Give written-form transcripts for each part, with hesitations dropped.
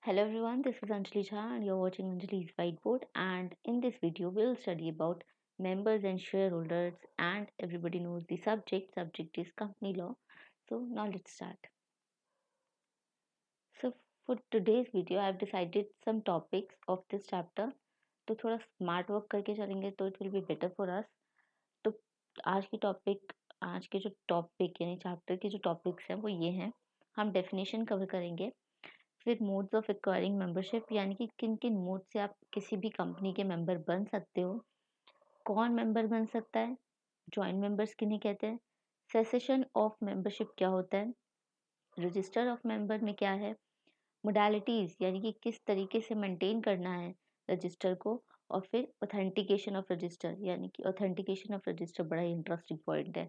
Hello everyone, this is Anjali Jha and you're watching Anjali's Whiteboard, and in this video we'll study about members and shareholders, and everybody knows the subject is company law. So now let's start. So for today's video I've decided some topics of this chapter. तो थोड़ा smart work करके चलेंगे तो it will be better for अस. तो आज के जो topic यानी चैप्टर के जो टॉपिक्स हैं वो ये हैं. हम डेफिनेशन कवर करेंगे, फिर मोड्स ऑफ एक्वायरिंग मेंबरशिप यानी कि किन किन मोड से आप किसी भी कंपनी के मेंबर बन सकते हो, कौन मेंबर बन सकता है, जॉइंट मेंबर्स किन्हें कहते हैं, सेसेशन ऑफ मेंबरशिप क्या होता है, रजिस्टर ऑफ मेंबर में क्या है, मोडालिटीज यानी कि किस तरीके से मेंटेन करना है रजिस्टर को, और फिर ऑथेंटिकेशन ऑफ रजिस्टर यानी कि ऑथेंटिकेशन ऑफ रजिस्टर बड़ा ही इंटरेस्टिंग पॉइंट है.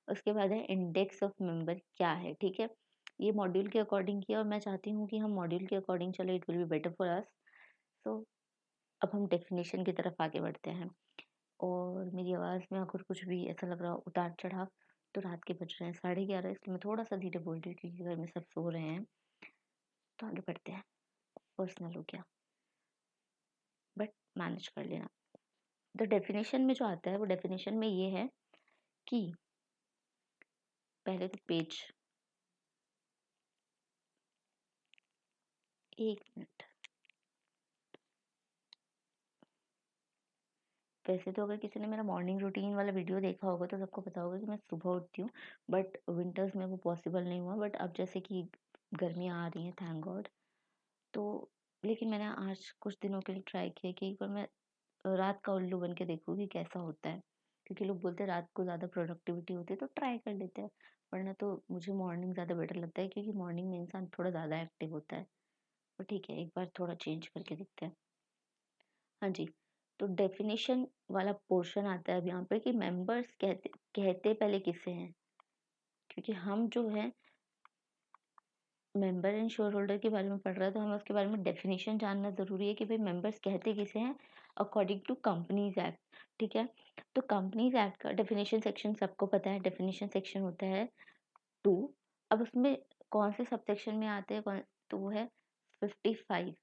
उसके बाद है इंडेक्स ऑफ मेंबर क्या है. ठीक है, ये मॉड्यूल के अकॉर्डिंग किया और मैं चाहती हूँ कि हम मॉड्यूल के अकॉर्डिंग चले, it will be better for us. So अब हम डेफिनेशन की तरफ आगे बढ़ते हैं. और मेरी आवाज़ में अगर कुछ भी ऐसा लग रहा हो उतार चढ़ाव, तो रात के बज रहे हैं 11:30, इसलिए मैं थोड़ा सा धीरे बोल रही हूँ क्योंकि घर में सब सो रहे हैं. तो आगे बढ़ते हैं. पर्सनल हो गया बट मैनेज कर लेना. तो डेफिनेशन में जो आता है वो डेफिनेशन में ये है कि पहले तो पेज, एक मिनट. वैसे तो अगर किसी ने मेरा मॉर्निंग रूटीन वाला वीडियो देखा होगा तो सबको पता होगा कि मैं सुबह उठती हूँ, बट विंटर्स में वो पॉसिबल नहीं हुआ. बट अब जैसे कि गर्मियाँ आ रही हैं, थैंक गॉड. तो लेकिन मैंने आज कुछ दिनों के लिए ट्राई किया कि एक बार मैं रात का उल्लू बन के देखूँ कि कैसा होता है, क्योंकि लोग बोलते हैं रात को ज़्यादा प्रोडक्टिविटी होती है तो ट्राई कर लेते हैं. वरना तो मुझे मॉर्निंग ज़्यादा बेटर लगता है क्योंकि मॉर्निंग में इंसान थोड़ा ज़्यादा एक्टिव होता है. तो ठीक है, एक बार थोड़ा चेंज करके देखते हैं. हाँ जी. तो डेफिनेशन वाला पोर्शन आता है अब यहाँ पे कि मेंबर्स कहते कहते पहले किसे हैं, क्योंकि हम जो है मेंबर एंड शेयर होल्डर के बारे में पढ़ रहा है तो हमें उसके बारे में डेफिनेशन जानना ज़रूरी है कि भाई मेंबर्स कहते किसे हैं अकॉर्डिंग टू कंपनीज एक्ट. ठीक है, तो कंपनीज एक्ट का डेफिनेशन सेक्शन सबको पता है. डेफिनेशन सेक्शन होता है 2. अब उसमें कौन से सब सेक्शन में आते हैं तो वो है 55,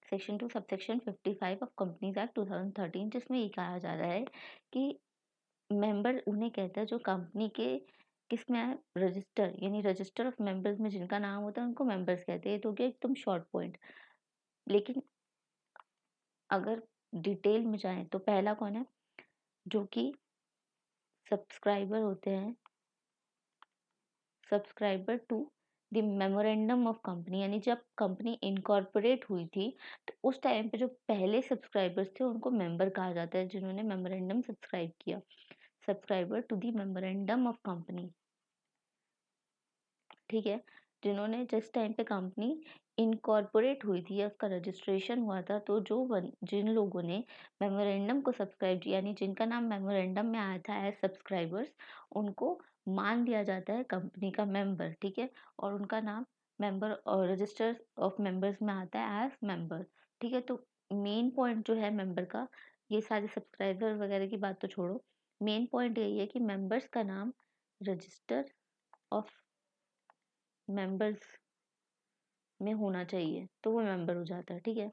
section 2 subsection 55 of companies act 2013, जिसमें ये कहा जा रहा है कि मेंबर उन्हें कहता है जो कंपनी के किसमें है, रजिस्टर यानी रजिस्टर ऑफ मेंबर्स में जिनका नाम होता है उनको मेंबर्स कहते हैं. ये तो हो गया एकदम शॉर्ट पॉइंट. लेकिन अगर डिटेल में जाएं तो पहला कौन है, जो कि सब्सक्राइबर होते हैं, subscriber to the memorandum of company. यानी जब कंपनी इनकॉर्पोरेट हुई थी तो उस टाइम पे जो पहले सब्सक्राइबर्स थे उनको मेंबर कहा जाता है, जिन्होंने मेमोरेंडम सब्सक्राइब किया. Subscriber to the memorandum of company. ठीक है, जिन्होंने जिस टाइम पे कंपनी इनकॉर्पोरेट हुई थी या उसका रजिस्ट्रेशन हुआ था, तो जिन लोगों ने मेमोरेंडम को सब्सक्राइब किया यानी जिनका नाम मेमोरेंडम में आया था एज सब्सक्राइबर्स, उनको मान लिया जाता है कंपनी का मेंबर. ठीक है, और उनका नाम मेंबर और रजिस्टर ऑफ मेंबर्स में आता है एज मेंबर. ठीक है, तो मेन पॉइंट जो है मेंबर का, ये सारे सब्सक्राइबर वगैरह की बात तो छोड़ो, मेन पॉइंट यही है कि मेंबर्स का नाम रजिस्टर ऑफ मेंबर्स में होना चाहिए तो वो मेंबर हो जाता है. ठीक है,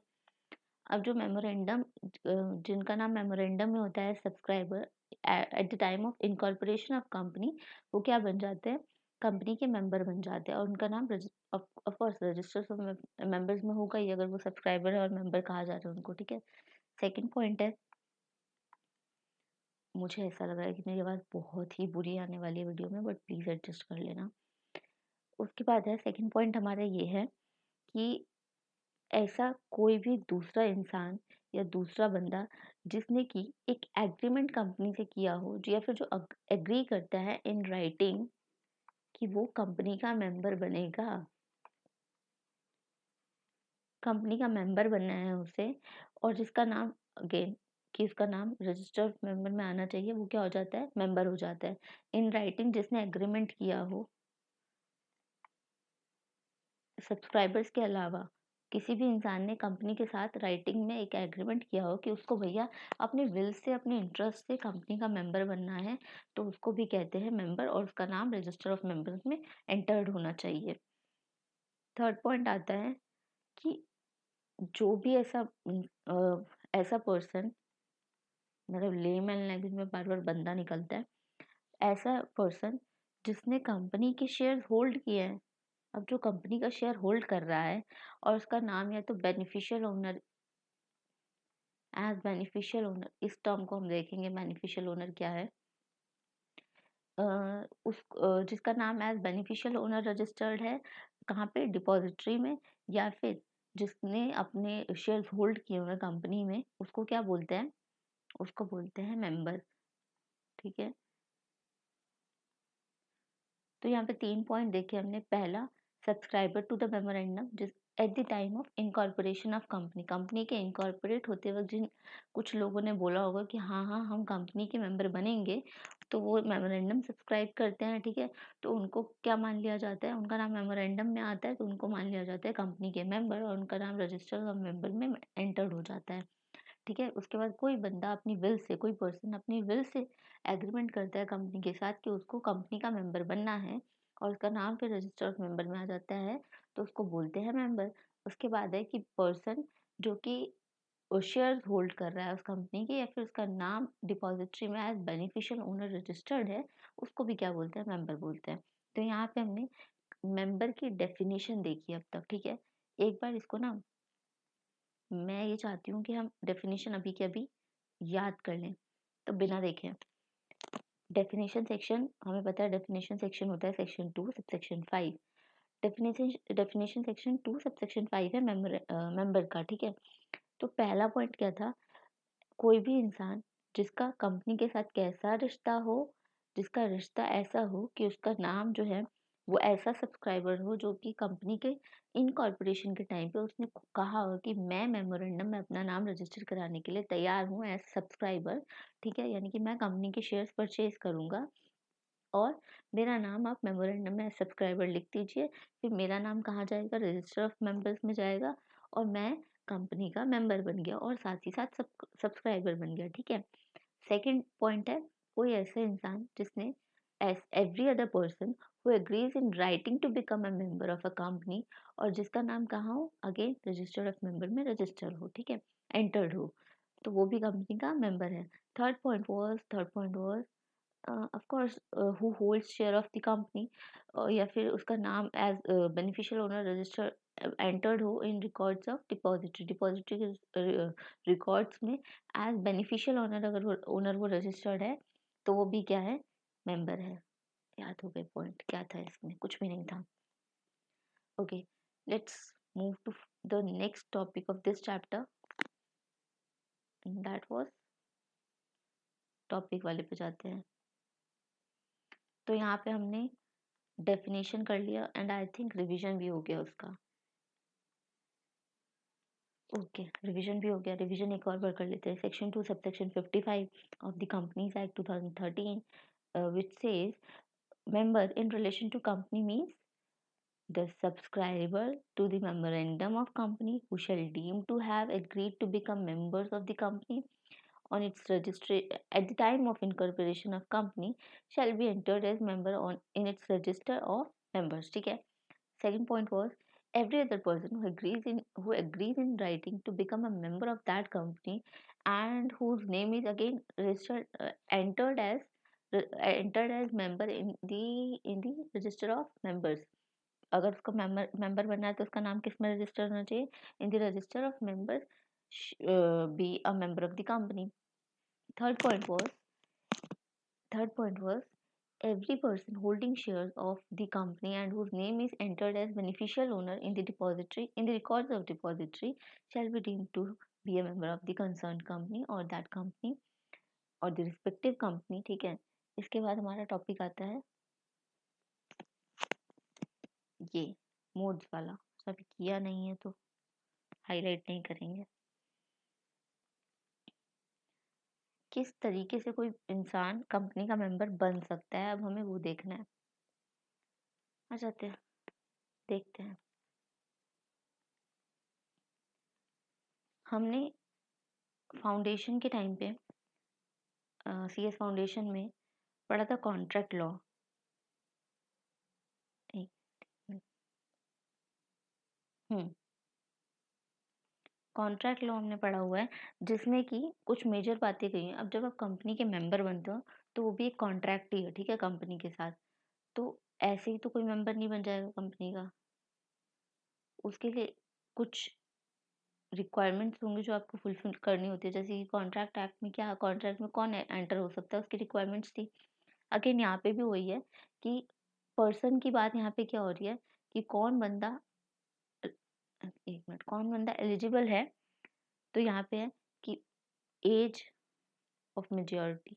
अब जो मेमोरेंडम जिनका नाम मेमोरेंडम में होता है subscriber at the time of incorporation of company, वो क्या बन जाते हैं, कंपनी के मेंबर बन जाते हैं. और उनका नाम of course registers of members में होगा ही अगर वो सब्सक्राइबर है और मेंबर कहा जा रहा है उनको. ठीक है, सेकंड पॉइंट है, मुझे ऐसा लग रहा है कि मेरी आवाज़ बहुत ही बुरी आने वाली है वीडियो में, बट प्लीज़ एडजस्ट कर लेना. उसके बाद है सेकंड पॉइंट हमारा ये है कि ऐसा कोई भी दूसरा इंसान या दूसरा बंदा जिसने कि एक एग्रीमेंट कंपनी से किया हो या फिर जो एग्री करता है इन राइटिंग कि वो कंपनी का मेंबर बनेगा, कंपनी का मेंबर बनना है उसे, और जिसका नाम अगेन कि उसका नाम रजिस्टर्ड मेंबर में आना चाहिए, वो क्या हो जाता है, मेंबर हो जाता है. इन राइटिंग जिसने एग्रीमेंट किया हो सब्सक्राइबर्स के अलावा, किसी भी इंसान ने कंपनी के साथ राइटिंग में एक एग्रीमेंट किया हो कि उसको भैया अपने विल से अपने इंटरेस्ट से कंपनी का मेंबर बनना है, तो उसको भी कहते हैं मेंबर और उसका नाम रजिस्टर ऑफ मेंबर्स में एंटर्ड होना चाहिए. थर्ड पॉइंट आता है कि जो भी ऐसा पर्सन, मतलब लेमैन लैंग्वेज में बार बार बंदा निकलता है, ऐसा पर्सन जिसने कंपनी के शेयर होल्ड किए हैं। अब जो कंपनी का शेयर होल्ड कर रहा है और उसका नाम या तो beneficial owner, as beneficial owner, इस टर्म को हम देखेंगे। बेनिफिशियल ओनर क्या है? जिसका नाम एज बेनिफिशियल ओनर रजिस्टर्ड है, कहाँ पे? डिपॉजिटरी में। या फिर जिसने अपने शेयर्स होल्ड किए हुए कंपनी में, उसको क्या बोलते हैं? उसको बोलते हैं मेंबर। ठीक है, तो यहाँ पे 3 पॉइंट देखे हमने। पहला, सब्सक्राइबर टू द मेमोरेंडम, जिस at the time of incorporation of company, company के इनकॉर्पोरेट होते वक्त जिन कुछ लोगों ने बोला होगा कि हाँ हाँ हम कंपनी के मेंबर बनेंगे, तो वो मेमोरेंडम सब्सक्राइब करते हैं। ठीक है, तो उनको क्या मान लिया जाता है? उनका नाम मेमोरेंडम में आता है तो उनको मान लिया जाता है कंपनी के मेंबर, और उनका नाम रजिस्टर ऑफ मेंबर में एंटर्ड हो जाता है। ठीक है, उसके बाद कोई बंदा अपनी विल से, कोई पर्सन अपनी विल से एग्रीमेंट करता है कंपनी के साथ कि उसको कंपनी का मेंबर बनना है, और उसका नाम फिर रजिस्टर ऑफ मेंबर में आ जाता है, तो उसको बोलते हैं मेंबर। उसके बाद है कि पर्सन जो कि शेयर्स होल्ड कर रहा है उस कंपनी के, या फिर उसका नाम डिपॉजिटरी में एज बेनिफिशियल ओनर रजिस्टर्ड है, उसको भी क्या बोलते हैं? मेंबर बोलते हैं। तो यहाँ पे हमने मेंबर की डेफिनेशन देखी अब तक। ठीक है, एक बार इसको ना, मैं ये चाहती हूँ कि हम डेफिनेशन अभी के अभी याद कर लें, तो बिना देखे। डेफिनेशन सेक्शन, हमें पता है डेफिनेशन सेक्शन होता है section 2 subsection 5। Definition section 2 subsection 5 है मेंबर का। ठीक है, तो पहला पॉइंट क्या था? कोई भी इंसान जिसका कंपनी के साथ कैसा रिश्ता हो, जिसका रिश्ता ऐसा हो कि उसका नाम जो है वो ऐसा सब्सक्राइबर हो जो कि कंपनी के इनकॉर्पोरेशन के टाइम पे उसने कहा हो कि मैं मेमोरेंडम में अपना नाम रजिस्टर कराने के लिए तैयार हूँ एज सब्सक्राइबर। ठीक है, यानी कि मैं कंपनी के शेयर्स परचेज करूँगा, और मेरा नाम आप मेमोरेंडम में सब्सक्राइबर लिख दीजिए। फिर मेरा नाम कहाँ जाएगा? रजिस्टर ऑफ मेंबर्स में जाएगा, और मैं कंपनी का मेंबर बन गया और साथ ही साथ सब्सक्राइबर बन गया। ठीक है, सेकंड पॉइंट है, कोई ऐसा इंसान जिसने as every other person who agrees in writing to become a member of a company, और जिसका नाम कहाँ हो? अगेन रजिस्टर ऑफ मेंबर में रजिस्टर हो। ठीक है, एंटर्ड हो, तो वो भी कंपनी का मेंबर है। Third point was of course who holds share of the company, या फिर उसका नाम as beneficial owner register entered हो इन रिकॉर्ड्स ऑफ डिपॉजिटरी के रिकॉर्ड्स में एज बेनिफिशियल ओनर, अगर वो ओनर वो रजिस्टर्ड है, तो वो भी क्या है? मेंबर है। याद हो गए पॉइंट? क्या था इसमें? कुछ भी नहीं था। Okay, let's move to the next topic of this chapter, that was, topic वाले पे जाते हैं। तो यहाँ पे हमने डेफिनेशन कर लिया, एंड आई थिंक रिवीजन भी हो गया उसका। ओके, रिवीजन भी हो गया। रिवीजन एक और बार कर लेते हैं। Section 2 subsection 55 of the companies act 2013, which says member in relation to company means the subscriber to the memorandum of company who shall deem to have agreed to become members of the company on its registry at the time of incorporation of company shall be entered as member on in its register of members। ठीक है, second point was every other person who agrees in writing to become a member of that company and whose name is again registered entered as member in the register of members। अगर उसको member बनना है तो उसका नाम किस में register होना चाहिए? In the register of members, be a member of the company. Third point was third point was every person holding shares of the company and whose name is entered as beneficial owner in the records of depository shall be deemed to be a member of the concerned company or that company or the respective company। ठीक है, इसके बाद हमारा topic आता है ये modes वाला। अभी किया नहीं है तो हाईलाइट नहीं करेंगे। किस तरीके से कोई इंसान कंपनी का मेंबर बन सकता है, अब हमें वो देखना है। आ जाते हैं, देखते हैं। हमने फाउंडेशन के टाइम पे CS फाउंडेशन में पढ़ा था कॉन्ट्रैक्ट लॉ। एक हम्म कॉन्ट्रैक्ट लॉ हमने पढ़ा हुआ है जिसमें कि कुछ मेजर बातें कही हैं। अब जब आप कंपनी के मेंबर बनते हो तो वो भी एक कॉन्ट्रैक्ट ही है, ठीक है, कंपनी के साथ। तो ऐसे ही तो कोई मेंबर नहीं बन जाएगा कंपनी का। उसके लिए कुछ रिक्वायरमेंट्स होंगे जो आपको फुलफिल करनी होती है, जैसे कि कॉन्ट्रैक्ट एक्ट में क्या, कॉन्ट्रैक्ट में कौन एंटर हो सकता है, उसकी रिक्वायरमेंट्स थी। अगेन यहाँ पे भी वही है कि पर्सन की बात यहाँ पे क्या हो रही है कि कौन बंदा, एक मिनट, कौन बंदा एलिजिबल है। तो यहाँ पे है कि एज ऑफ मेजोरिटी,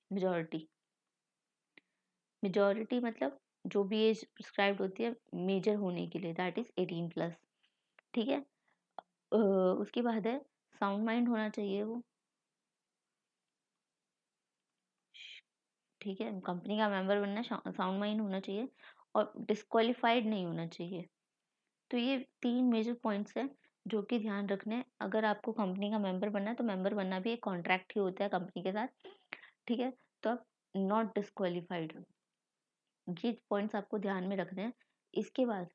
मेजोरिटी मतलब जो भी एज प्रिस्क्राइब्ड होती है मेजर होने के लिए, दैट इज 18+। ठीक है। उसके बाद है साउंड माइंड होना चाहिए वो, ठीक है, कंपनी का मेंबर बनना, साउंड माइंड होना चाहिए और डिस्क्वालिफाइड नहीं होना चाहिए। तो ये 3 मेजर पॉइंट्स हैं जो कि ध्यान रखने हैं। अगर आपको कंपनी का मेंबर बनना है तो मेंबर बनना भी एक कॉन्ट्रैक्ट ही होता है कंपनी के साथ, ठीक है। तो आप नॉट डिस्क्वालिफाइड, ये पॉइंट्स आपको ध्यान में रखने हैं। इसके बाद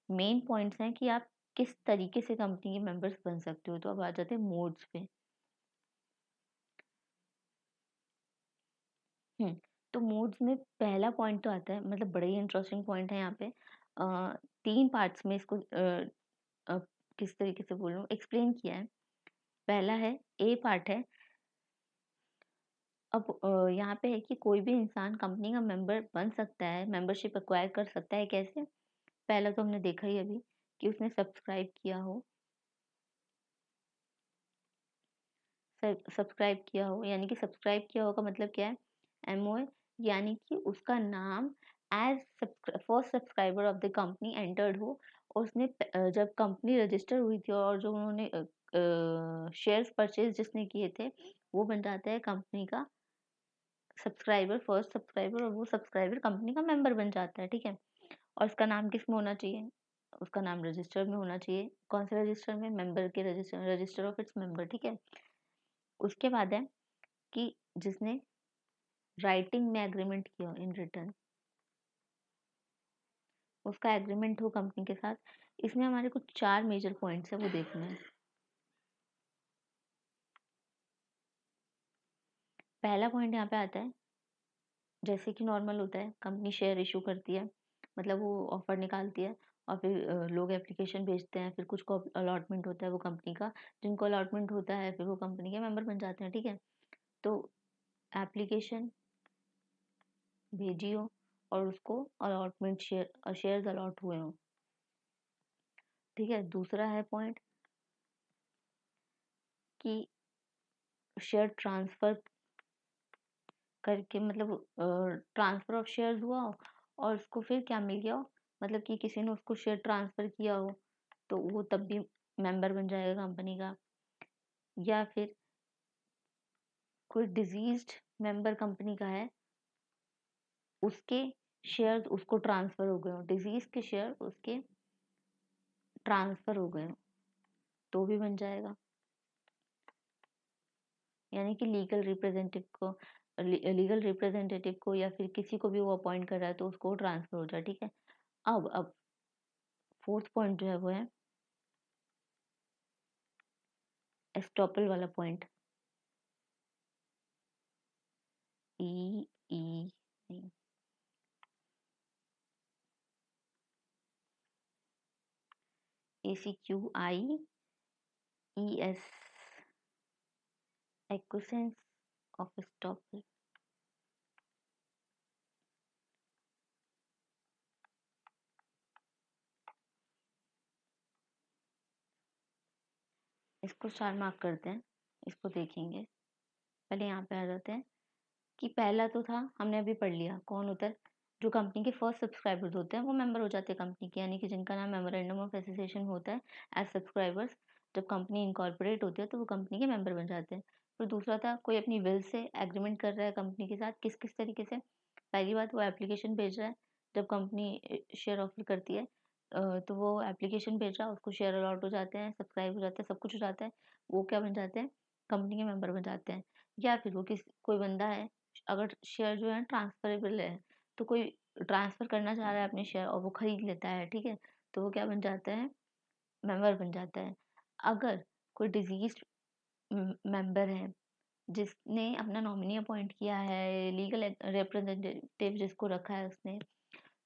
मेन पॉइंट्स हैं कि आप किस तरीके से कंपनी के मेंबर्स बन सकते हो। तो अब आ जाते हैं मोड्स पे। हुँ, तो मोड्स में पहला पॉइंट तो आता है, मतलब बड़ा ही इंटरेस्टिंग पॉइंट है यहाँ पे। 3 पार्ट्स में इसको अ, किस तरीके से बोलूँ, एक्सप्लेन किया है। पहला है, ए पार्ट है। अब यहाँ पे है कि कोई भी इंसान कंपनी का मेंबर बन सकता है, मेंबरशिप एक्वायर कर सकता है, कैसे? पहला तो हमने देखा ही अभी कि उसने सब्सक्राइब किया हो, सब्सक्राइब किया हो, यानी कि सब्सक्राइब किया हो का मतलब क्या है? एमओए, यानी कि उसका नाम as first subscriber of the company entered हो, और उसने जब कंपनी रजिस्टर हुई थी और जो उन्होंने शेयर्स परचेज जिसने किए थे, वो बन जाता है कंपनी का सब्सक्राइबर, फर्स्ट सब्सक्राइबर, और वो सब्सक्राइबर कंपनी का मेंबर बन जाता है, ठीक है। और उसका नाम किस में होना चाहिए? उसका नाम रजिस्टर में होना चाहिए। कौन से रजिस्टर में? मेंबर के register, register of its member, ठीक है। उसके बाद है कि जिसने राइटिंग में एग्रीमेंट किया इन रिटर्न, उसका एग्रीमेंट हो कंपनी के साथ। इसमें हमारे कुछ 4 मेजर पॉइंट्स है, वो देखना है। पहला पॉइंट यहाँ पे आता है, जैसे कि नॉर्मल होता है, कंपनी शेयर इशू करती है, मतलब वो ऑफर निकालती है और फिर लोग एप्लीकेशन भेजते हैं, फिर कुछ को अलॉटमेंट होता है वो कंपनी का, जिनको अलॉटमेंट होता है फिर वो कंपनी के मेंबर बन जाते हैं, ठीक है। तो एप्लीकेशन भेजी हो और उसको अलॉटमेंट शेयर्स अलॉट हुए हों, ठीक है। दूसरा है पॉइंट कि शेयर ट्रांसफर करके, मतलब ट्रांसफर ऑफ शेयर्स हुआ हो और उसको फिर क्या मिल गया हो, मतलब कि किसी ने उसको शेयर ट्रांसफर किया हो, तो वो तब भी मेंबर बन जाएगा कंपनी का। या फिर कोई डिजीज्ड मेंबर कंपनी का है, उसके शेयर्स उसको ट्रांसफर हो गए हो, डिजीज के शेयर उसके ट्रांसफर हो गए हो, तो भी बन जाएगा। यानी कि लीगल रिप्रेजेंटेटिव को या फिर किसी को भी वो अपॉइंट कर रहा है तो उसको ट्रांसफर हो जाए, ठीक है। अब फोर्थ पॉइंट जो है वो है एस्टॉपल वाला पॉइंट। ई ई नहीं, ACQUIES, एक्विसेंस ऑफ एस्टॉपल। इसको 4 मार्क करते हैं, इसको देखेंगे। पहले यहाँ पे आ जाते हैं कि पहला तो था, हमने अभी पढ़ लिया, कौन होता है? जो कंपनी के फर्स्ट सब्सक्राइबर्स होते हैं वो मेंबर हो जाते हैं कंपनी के, यानी कि जिनका नाम मेमोरेंडम ऑफ एसोसिएशन होता है एज सब्सक्राइबर्स। जब कंपनी इनकॉर्पोरेट होती है तो वो कंपनी के मेंबर बन जाते हैं। फिर दूसरा था, कोई अपनी विल से एग्रीमेंट कर रहा है कंपनी के साथ, किस किस तरीके से? पहली बात, वो एप्लीकेशन भेज रहा है, जब कंपनी शेयर ऑफर करती है तो वो एप्लीकेशन भेज रहा है, उसको शेयर अलॉट हो जाते हैं, सब्सक्राइब हो जाता है, सब कुछ हो जाता है, वो क्या बन जाते हैं? कंपनी के मेंबर बन जाते हैं। या फिर वो कोई बंदा है, अगर शेयर जो है ट्रांसफरेबल है, तो कोई ट्रांसफर करना चाह रहा है अपने शेयर और वो खरीद लेता है, ठीक है, तो वो क्या बन जाता है? मेंबर बन जाता है। अगर कोई डिजीज्ड मेंबर है जिसने अपना नॉमिनी अपॉइंट किया है, लीगल रिप्रेजेंटेटिव जिसको रखा है उसने,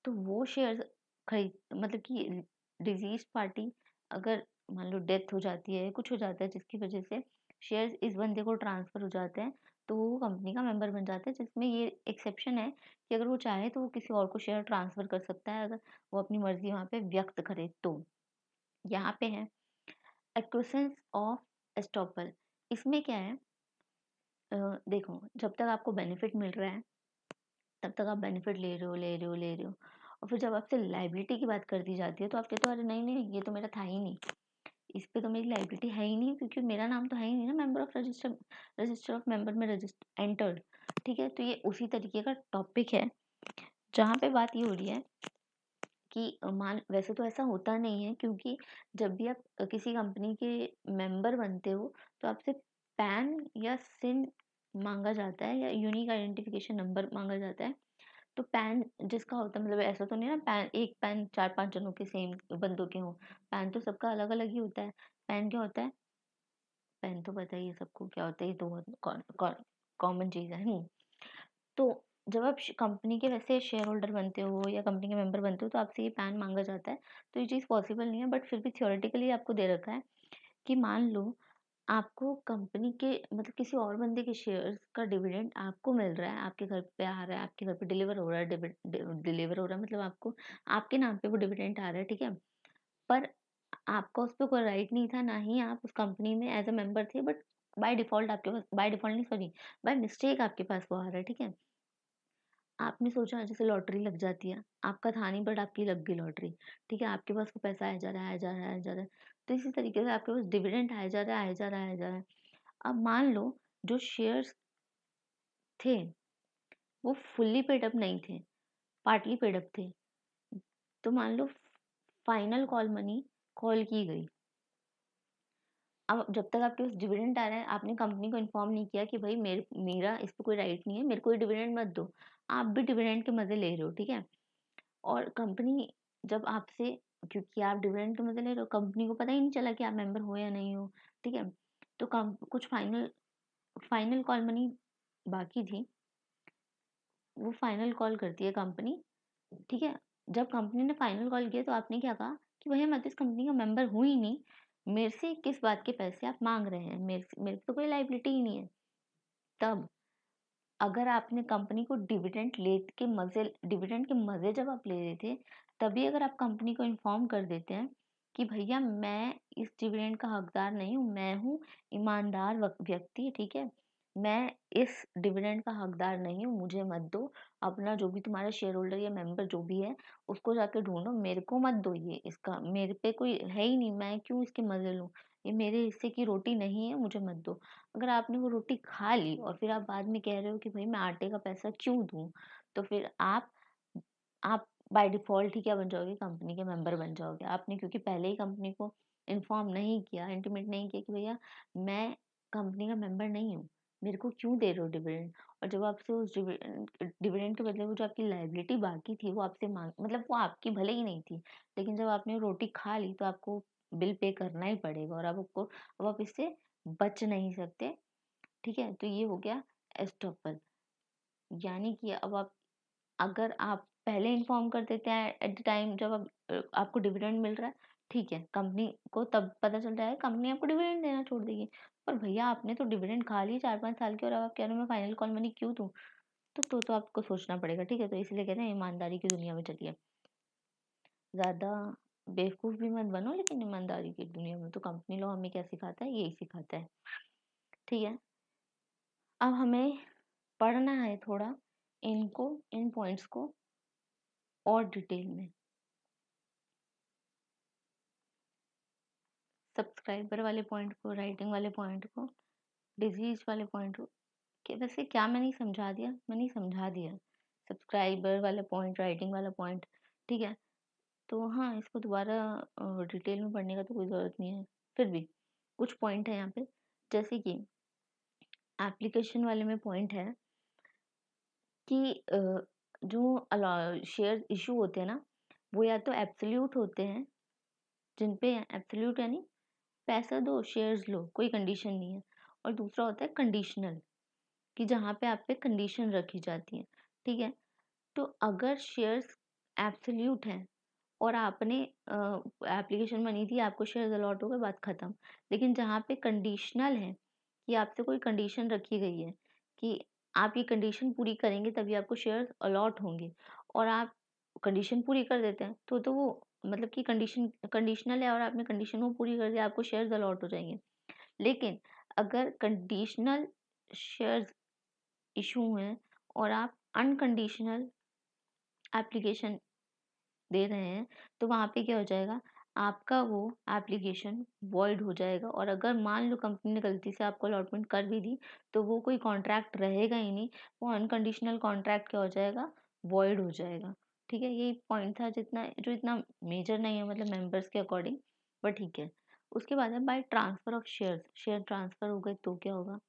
तो वो शेयर्स खरीद मतलब कि डिजीज्ड पार्टी अगर मान लो डेथ हो जाती है, कुछ हो जाता है जिसकी वजह से शेयर्स इस बंदे को ट्रांसफर हो जाते हैं, तो वो कंपनी का मेंबर बन जाता है, जिसमें ये एक्सेप्शन है कि अगर वो चाहे तो वो किसी और को शेयर ट्रांसफर कर सकता है, अगर वो अपनी मर्जी वहाँ पे व्यक्त करे तो। यहाँ पे है एक्विजिशन ऑफ एस्टॉपल। इसमें क्या है, देखो जब तक आपको बेनिफिट मिल रहा है तब तक आप बेनिफिट ले रहे हो, ले रहे हो, ले रहे हो, और फिर जब आपसे लायबिलिटी की बात कर दी जाती है तो आप कहते हो अरे नहीं नहीं, ये तो मेरा था ही नहीं, इस पे तो मेरी लायबिलिटी है ही नहीं, क्योंकि मेरा नाम तो है ही नहीं ना member of register of member में रजिस्टर एंटर्ड। ठीक है, तो ये उसी तरीके का टॉपिक है जहाँ पे बात ये हो रही है कि मान वैसे तो ऐसा होता नहीं है, क्योंकि जब भी आप किसी कंपनी के मेंबर बनते हो तो आपसे पैन या सिन मांगा जाता है या यूनिक आइडेंटिफिकेशन नंबर मांगा जाता है। तो पैन जिसका होता है, मतलब ऐसा तो नहीं ना पैन एक पैन 4-5 जनों के सेम बंदों के हों, पैन तो सबका अलग अलग ही होता है। पैन क्या होता है, पैन तो पता ही है सबको क्या होता है, ये तो बहुत कॉमन चीज़ है। तो जब आप कंपनी के वैसे शेयर होल्डर बनते हो या कंपनी के मेंबर बनते हो तो आपसे ये पैन मांगा जाता है। तो ये चीज़ पॉसिबल नहीं है, बट फिर भी थियोरेटिकली आपको दे रखा है कि मान लो आपको कंपनी के मतलब किसी और बंदे के शेयर्स का डिविडेंड आपको मिल रहा है, आपके घर पे आ रहा है, आपके घर पे डिलीवर हो रहा है, डिलीवर हो रहा है मतलब आपको आपके नाम पे वो डिविडेंड आ रहा है, ठीक है। पर आपका उस पर कोई राइट नहीं था, ना ही आप उस कंपनी में एज अ मेंबर थे, बट बाय डिफॉल्ट आपके पास, बाय डिफॉल्ट नहीं सॉरी, बाय मिस्टेक आपके पास वो आ रहा है, ठीक है। आपने सोचा जैसे लॉटरी लग जाती है, आपका था नहीं बट आपकी लग गई लॉटरी, ठीक है, आपके पास वो पैसा आया जा रहा है, आया जा रहा है, आया जा रहा है। तो इसी तरीके से आपके पास डिविडेंड आया जा रहा है, आया जा रहा है, आया जा रहा है। अब मान लो जो शेयर्स थे वो फुल्ली पेड अप नहीं थे, पार्टली पेड अप थे। तो मान लो फाइनल कॉल मनी कॉल की गई। अब जब तक आपके पास डिविडेंड आ रहा है, आपने कंपनी को इन्फॉर्म नहीं किया कि भाई मेरा इस पे कोई राइट नहीं है, मेरे को ये डिविडेंड मत दो। आप भी डिविडेंड के मजे ले रहे हो, ठीक है। और कंपनी जब आपसे, क्योंकि आप डिविडेंड के मजे ले रहे हो, कंपनी को पता ही नहीं चला कि आप मेंबर हो या नहीं हो, ठीक है। तो कम कुछ फाइनल फाइनल कॉल मनी बाकी थी, वो फाइनल कॉल करती है कंपनी, ठीक है। जब कंपनी ने फाइनल कॉल किया तो आपने क्या कहा कि भैया मैं तो इस कंपनी का मेंबर हूँ ही नहीं, मेरे से किस बात के पैसे आप मांग रहे हैं, मेरे पे तो कोई लाइबिलिटी ही नहीं है। तब अगर आपने कंपनी को डिविडेंड के मजे जब आप ले रहे थे, तभी अगर आप कंपनी को इन्फॉर्म कर देते हैं कि भैया मैं इस डिविडेंड का हकदार नहीं हूँ, मैं हूँ ईमानदार व्यक्ति, ठीक है, मैं इस डिविडेंड का हकदार नहीं हूँ, मुझे मत दो, अपना जो भी तुम्हारा शेयर होल्डर या मेंबर जो भी है उसको जाके ढूंढो, मेरे को मत दो, ये इसका मेरे पे कोई है ही नहीं, मैं क्यों इसके मजे लूँ, ये मेरे हिस्से की रोटी नहीं है, मुझे मत दो। अगर आपने वो रोटी खा ली और फिर आप बाद में कह रहे हो कि भाई मैं आटे का पैसा क्यों दूँ, तो फिर आप बाय डिफ़ॉल्ट ही क्या बन जाओगे, कंपनी के मेंबर बन जाओगे। आपने क्योंकि पहले ही कंपनी को इन्फॉर्म नहीं किया, इंटीमेट नहीं किया कि भैया मैं कंपनी का मेंबर नहीं हूँ, मेरे को क्यों दे रहे हो डिविडेंड। और जब आपसे उस डिविडेंड के बदले वो जो आपकी लायबिलिटी बाकी थी वो आपसे मांग मतलब वो आपकी भले ही नहीं थी, लेकिन जब आपने रोटी खा ली तो आपको बिल पे करना ही पड़ेगा, और अब आप इससे बच नहीं सकते, ठीक है। तो ये हो गया एस्टॉपल, यानी कि अब आप अगर आप पहले इन्फॉर्म कर देते हैं एट द टाइम जब आपको डिविडेंड मिल रहा है, ठीक है, कंपनी को तब पता चल रहा है, कंपनी आपको डिविडेंड देना छोड़ देगी। पर भैया आपने तो डिविडेंड खा ली 4-5 साल के, और अब आप कह रहे हो मैं फाइनल कॉल मनी क्यों दूँ। तो आपको सोचना पड़ेगा, ठीक है। तो इसलिए कहते हैं ईमानदारी की दुनिया में चलिए, ज़्यादा बेवकूफ़ भी मत बनो, लेकिन ईमानदारी की दुनिया में तो कंपनी लॉ हमें क्या सिखाता है, यही सिखाता है, ठीक है। अब हमें पढ़ना है थोड़ा इन पॉइंट्स को और डिटेल में। सब्सक्राइबर वाले पॉइंट को, राइटिंग वाले पॉइंट को, डिजीज वाले पॉइंट को, कि वैसे क्या मैंने समझा दिया, मैंने समझा दिया सब्सक्राइबर वाला पॉइंट, राइटिंग वाला पॉइंट, ठीक है। तो हाँ, इसको दोबारा डिटेल में पढ़ने का तो कोई ज़रूरत नहीं है। फिर भी कुछ पॉइंट है यहाँ पे, जैसे कि एप्लीकेशन वाले में पॉइंट है कि जो शेयर इशू होते हैं ना, वो या तो एब्सोल्यूट होते हैं, जिन पे एब्सोल्यूट यानी पैसा दो शेयर्स लो, कोई कंडीशन नहीं है। और दूसरा होता है कंडीशनल, कि जहाँ पे आप पे कंडीशन रखी जाती है, ठीक है। तो अगर शेयर्स एब्सोल्यूट हैं और आपने एप्लीकेशन बनी थी, आपको शेयर्स अलॉट हो गए, बात खत्म। लेकिन जहाँ पे कंडीशनल है, कि आपसे कोई कंडीशन रखी गई है कि आप ये कंडीशन पूरी करेंगे तभी आपको शेयर्स अलॉट होंगे, और आप कंडीशन पूरी कर देते हैं, तो वो मतलब कि कंडीशनल है और आपने कंडीशन वो पूरी कर दिया, आपको शेयर्स अलॉट हो जाएंगे। लेकिन अगर कंडीशनल शेयर्स इशू हैं और आप अनकंडीशनल एप्लीकेशन दे रहे हैं, तो वहाँ पे क्या हो जाएगा, आपका वो एप्लीकेशन वॉइड हो जाएगा। और अगर मान लो कंपनी ने गलती से आपको अलॉटमेंट कर भी दी, तो वो कोई कॉन्ट्रैक्ट रहेगा ही नहीं, वो अनकंडीशनल कॉन्ट्रैक्ट क्या हो जाएगा, वॉइड हो जाएगा। ठीक है, यही पॉइंट था, जितना जो इतना मेजर नहीं है मतलब मेंबर्स के अकॉर्डिंग, बट ठीक है। उसके बाद है by transfer of shares, share transfer हो गए तो क्या होगा।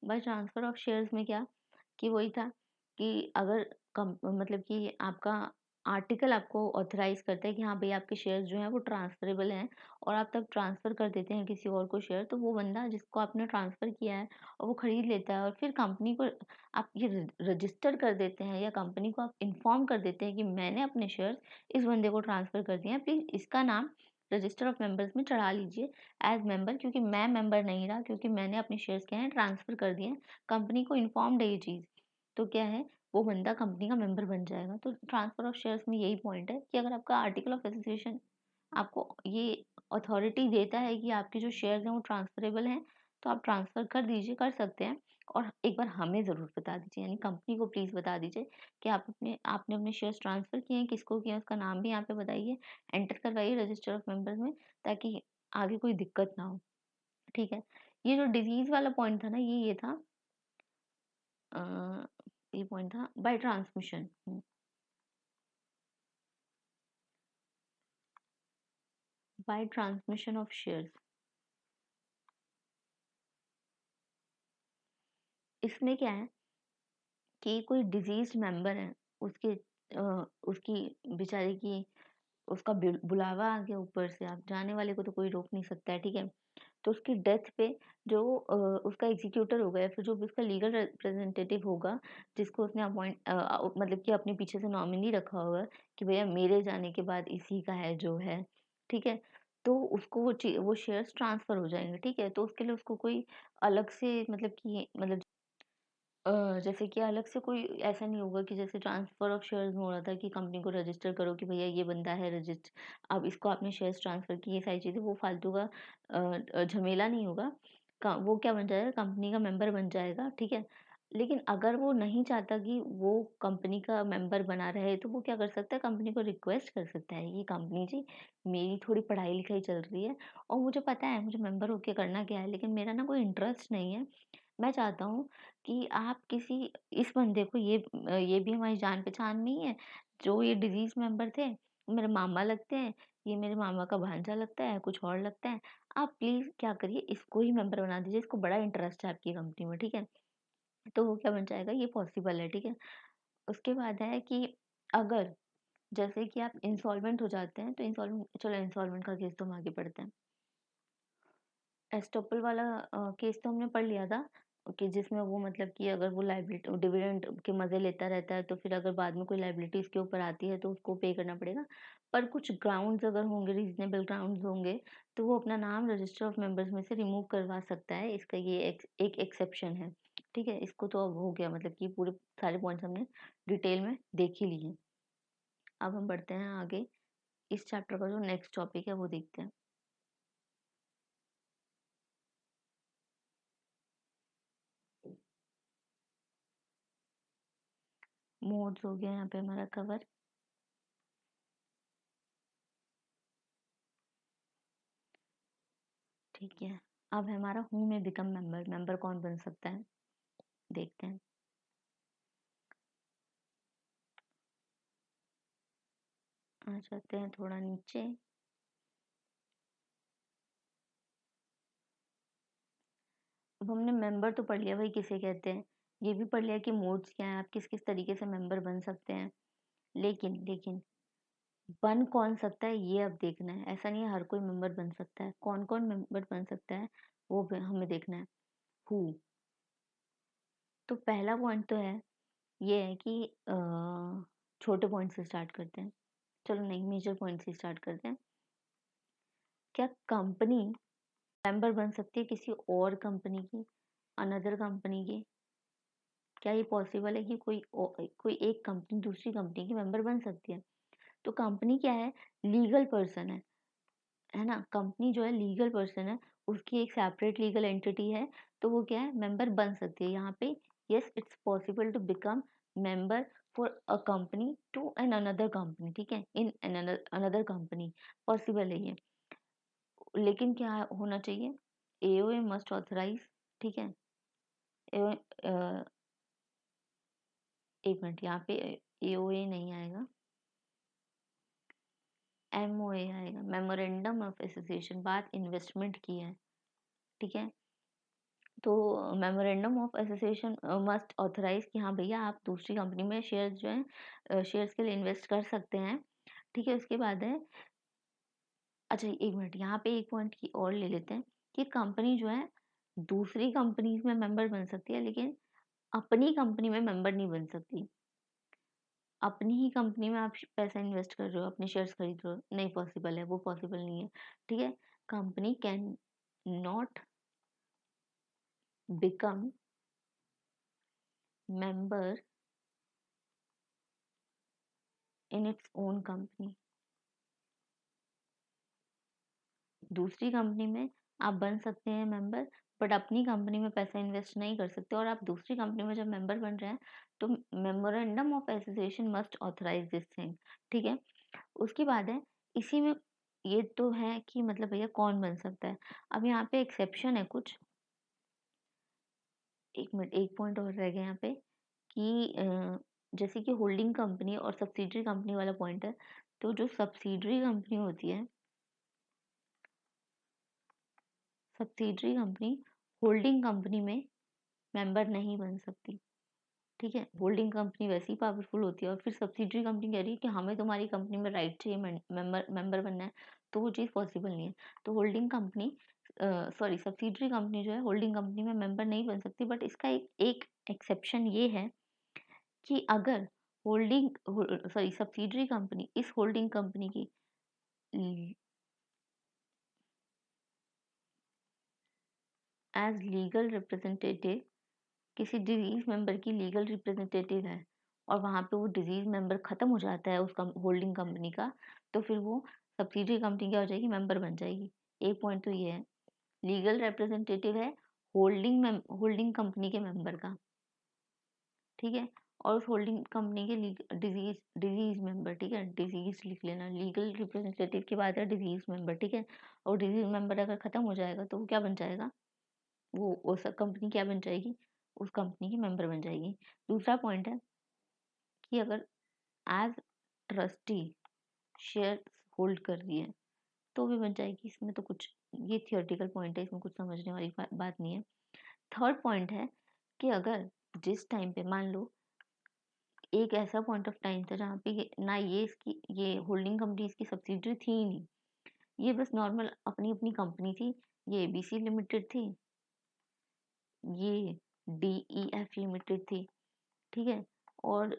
बाय ट्रांसफर ऑफ शेयर्स में क्या, कि वही था कि अगर कम मतलब कि आपका आर्टिकल आपको ऑथराइज करता है कि हाँ भाई आपके शेयर्स जो हैं वो ट्रांसफरेबल हैं, और आप तब ट्रांसफ़र कर देते हैं किसी और को शेयर, तो वो बंदा जिसको आपने ट्रांसफ़र किया है और वो खरीद लेता है, और फिर कंपनी को आप ये रजिस्टर कर देते हैं, या कंपनी को आप इन्फॉर्म कर देते हैं कि मैंने अपने शेयर्स इस बंदे को ट्रांसफ़र कर दिए हैं, प्लीज़ इसका नाम रजिस्टर ऑफ मेंबर्स में चढ़ा लीजिए एज मेंबर, क्योंकि मैं मेंबर नहीं रहा, क्योंकि मैंने अपने शेयर्स क्या हैं ट्रांसफ़र कर दिए हैं। कंपनी को इन्फॉर्म्ड है ये चीज़, तो क्या है, वो बंदा कंपनी का मेंबर बन जाएगा। तो ट्रांसफर ऑफ शेयर्स में यही पॉइंट है कि अगर आपका आर्टिकल ऑफ एसोसिएशन आपको ये अथॉरिटी देता है कि आपके जो शेयर्स हैं वो ट्रांसफरेबल हैं, तो आप ट्रांसफ़र कर दीजिए, कर सकते हैं। और एक बार हमें ज़रूर बता दीजिए, यानी कंपनी को प्लीज़ बता दीजिए कि आपने अपने शेयर्स ट्रांसफ़र किए हैं, किसको किए हैं उसका नाम भी यहाँ पे बताइए, एंटर करवाइए रजिस्टर ऑफ मेंबर्स में, ताकि आगे कोई दिक्कत ना हो। ठीक है, ये जो डिजीज़ वाला पॉइंट था ना, ये था अ, ये पॉइंट था by transmission. By transmission of shares, इसमें क्या है कि कोई डिजीज्ड मेंबर है, उसके उसकी बेचारे की उसका बुलावा आ गया ऊपर से, आप जाने वाले को तो कोई रोक नहीं सकता है, ठीक है। तो उसकी डेथ पे जो उसका एग्जीक्यूटर होगा, या फिर जो भी उसका लीगल रिप्रेजेंटेटिव होगा, जिसको उसने अपॉइंट मतलब कि अपने पीछे से नॉमिनी रखा होगा कि भैया मेरे जाने के बाद इसी का है जो है, ठीक है। तो उसको वो शेयर्स ट्रांसफर हो जाएंगे, ठीक है। तो उसके लिए उसको कोई अलग से मतलब कि मतलब जैसे कि अलग से कोई ऐसा नहीं होगा कि जैसे ट्रांसफर ऑफ शेयर्स में हो रहा था कि कंपनी को रजिस्टर करो कि भैया ये बंदा है रजिस्ट, अब इसको आपने शेयर्स ट्रांसफर की, ये सारी चीज़ें, वो फालतू का झमेला नहीं होगा। वो क्या बन जाएगा, कंपनी का मेंबर बन जाएगा, ठीक है। लेकिन अगर वो नहीं चाहता कि वो कंपनी का मेंबर बना रहे, तो वो क्या कर सकता है, कंपनी को रिक्वेस्ट कर सकता है कि कंपनी जी, मेरी थोड़ी पढ़ाई लिखाई चल रही है, और मुझे पता है मुझे मेंबर होके करना क्या है, लेकिन मेरा ना कोई इंटरेस्ट नहीं है। मैं चाहता हूँ कि आप किसी इस बंदे को, ये भी हमारी जान-पहचान में ही है, जो ये डिज़ीज़ मेंबर थे, मेरे मामा लगते हैं, ये मेरे मामा का भांजा लगता है, कुछ और लगता है। आप प्लीज़ क्या करिए, इसको ही मेंबर बना दीजिए, इसको बड़ा इंटरेस्ट है आपकी कंपनी में, ठीक है? तो वो क्या बन जाएगा, ये पॉसिबल है, ठीक है? उसके बाद है कि अगर जैसे कि आप इंसॉल्वेंट हो जाते हैं, तो इंसॉल्वेंट का केस तो हम आगे पढ़ते हैं। एस्टॉपल वाला केस तो हमने पढ़ लिया था, कि जिसमें वो मतलब कि अगर वो लायबिलिटी डिविडेंड के मज़े लेता रहता है, तो फिर अगर बाद में कोई लायबिलिटी इसके ऊपर आती है तो उसको पे करना पड़ेगा। पर कुछ ग्राउंड्स अगर होंगे, रीज़नेबल ग्राउंड्स होंगे, तो वो अपना नाम रजिस्टर ऑफ मेंबर्स में से रिमूव करवा सकता है। इसका ये एक एक्सेप्शन है, ठीक है? इसको तो अब हो गया, मतलब कि पूरे सारे पॉइंट्स हमने डिटेल में देख ही लिए। अब हम बढ़ते हैं आगे, इस चैप्टर का जो नेक्स्ट टॉपिक है वो देखते हैं। मोड्स हो गया यहाँ पे हमारा कवर। ठीक है, अब है हमारा हू में बिकम मेंबर, मेंबर कौन बन सकता है, देखते हैं। आ जाते हैं थोड़ा नीचे। अब हमने मेंबर तो पढ़ लिया भाई किसे कहते हैं, ये भी पढ़ लिया कि मोड्स क्या हैं, आप किस किस तरीके से मेंबर बन सकते हैं। लेकिन लेकिन बन कौन सकता है ये अब देखना है। ऐसा नहीं है हर कोई मेंबर बन सकता है। कौन कौन मेंबर बन सकता है वो हमें देखना है। हु। तो पहला पॉइंट तो है ये है कि छोटे पॉइंट से स्टार्ट करते हैं। चलो नहीं, मेजर पॉइंट से स्टार्ट करते हैं। क्या कंपनी मेंबर बन सकती है किसी और कंपनी की, अनदर कंपनी की? क्या ये पॉसिबल है कि कोई एक कंपनी दूसरी कंपनी की मेंबर बन सकती है? तो कंपनी क्या है? लीगल पर्सन है ना? कंपनी जो है लीगल पर्सन है, उसकी एक सेपरेट लीगल एंटिटी है, तो वो क्या है? मेंबर बन सकती है। यहाँ पे yes it's possible to become member for a company to an another company, ठीक है? इन अनदर कंपनी पॉसिबल है ये। लेकिन क्या होना चाहिए? एओए मस्ट ऑथराइज, ठीक है? एओए एक मिनट, यहाँ पे एओए नहीं आएगा, एमओए आएगा, मेमोरेंडम ऑफ एसोसिएशन। बात इन्वेस्टमेंट की है, ठीक है? तो memorandum of association must authorise कि हाँ भैया आप दूसरी कंपनी में शेयर जो है शेयर्स के लिए इन्वेस्ट कर सकते हैं, ठीक है? उसके बाद है, अच्छा एक मिनट, यहाँ पे एक पॉइंट की और ले लेते हैं कि कंपनी जो है दूसरी कंपनीज में मेंबर बन सकती है, लेकिन अपनी कंपनी में मेंबर नहीं बन सकती। अपनी ही कंपनी में आप पैसा इन्वेस्ट कर रहे हो, अपने शेयर्स खरीद रहे हो, नहीं पॉसिबल है, वो पॉसिबल नहीं है, ठीक है? Company can not become member in its own company. दूसरी कंपनी में आप बन सकते हैं मेंबर, बट अपनी कंपनी में पैसा इन्वेस्ट नहीं कर सकते। और आप दूसरी कंपनी में जब मेंबर बन रहे हैं तो memorandum of association must authorise this thing, ठीक है? उसके बाद है, इसी में ये तो है कि मतलब भैया कौन बन सकता है। अब यहाँ पे एक्सेप्शन है कुछ, एक मिनट, एक पॉइंट और रह गया यहाँ पे कि जैसे कि होल्डिंग कंपनी और सब्सिडरी कंपनी वाला पॉइंट है। तो जो सब्सिडरी कंपनी होती है, सब्सिडरी कंपनी होल्डिंग कंपनी में मेंबर नहीं बन सकती, ठीक है? होल्डिंग कंपनी वैसे ही पावरफुल होती है और फिर सब्सिडरी कंपनी कह रही है कि हमें तुम्हारी कंपनी में राइट चाहिए मेंबर बनना है, तो वो चीज़ पॉसिबल नहीं है। तो holding company sorry subsidiary company जो है होल्डिंग कंपनी में मेंबर नहीं बन सकती, बट इसका एक एक्सेप्शन ये है कि अगर होल्डिंग सॉरी सब्सिडरी कंपनी इस होल्डिंग कंपनी की एज लीगल रिप्रेजेंटेटिव किसी डिजीज मेंबर की लीगल रिप्रेजेंटेटिव है और वहाँ पे वो डिजीज मेंबर खत्म हो जाता है उस होल्डिंग कंपनी का, तो फिर वो सब्सिडरी कंपनी क्या हो जाएगी? मेंबर बन जाएगी। एक पॉइंट तो ये है, लीगल रिप्रेजेंटेटिव है होल्डिंग कंपनी के मेंबर का, ठीक है? और उस होल्डिंग कंपनी के डिजीज डिजीज मेंबर, ठीक है? डिजीज लिख लेना, लीगल रिप्रेजेंटेटिव के बाद है डिजीज मेंबर, ठीक है? और डिजीज मेंबर अगर खत्म हो जाएगा तो वो क्या बन जाएगा? वो सब कंपनी क्या बन जाएगी? उस कंपनी की मेंबर बन जाएगी। दूसरा पॉइंट है कि अगर एज ट्रस्टी शेयर होल्ड कर रही है तो भी बन जाएगी। इसमें तो कुछ, ये थियोरेटिकल पॉइंट है, इसमें कुछ समझने वाली बात नहीं है। थर्ड पॉइंट है कि अगर जिस टाइम पे मान लो एक ऐसा पॉइंट ऑफ टाइम था जहाँ पे ना ये इसकी ये होल्डिंग कंपनी इसकी सब्सिडरी थी ही नहीं, ये बस नॉर्मल अपनी अपनी कंपनी थी, ये एबीसी लिमिटेड थी, ये डीईएफ लिमिटेड थी, ठीक है? और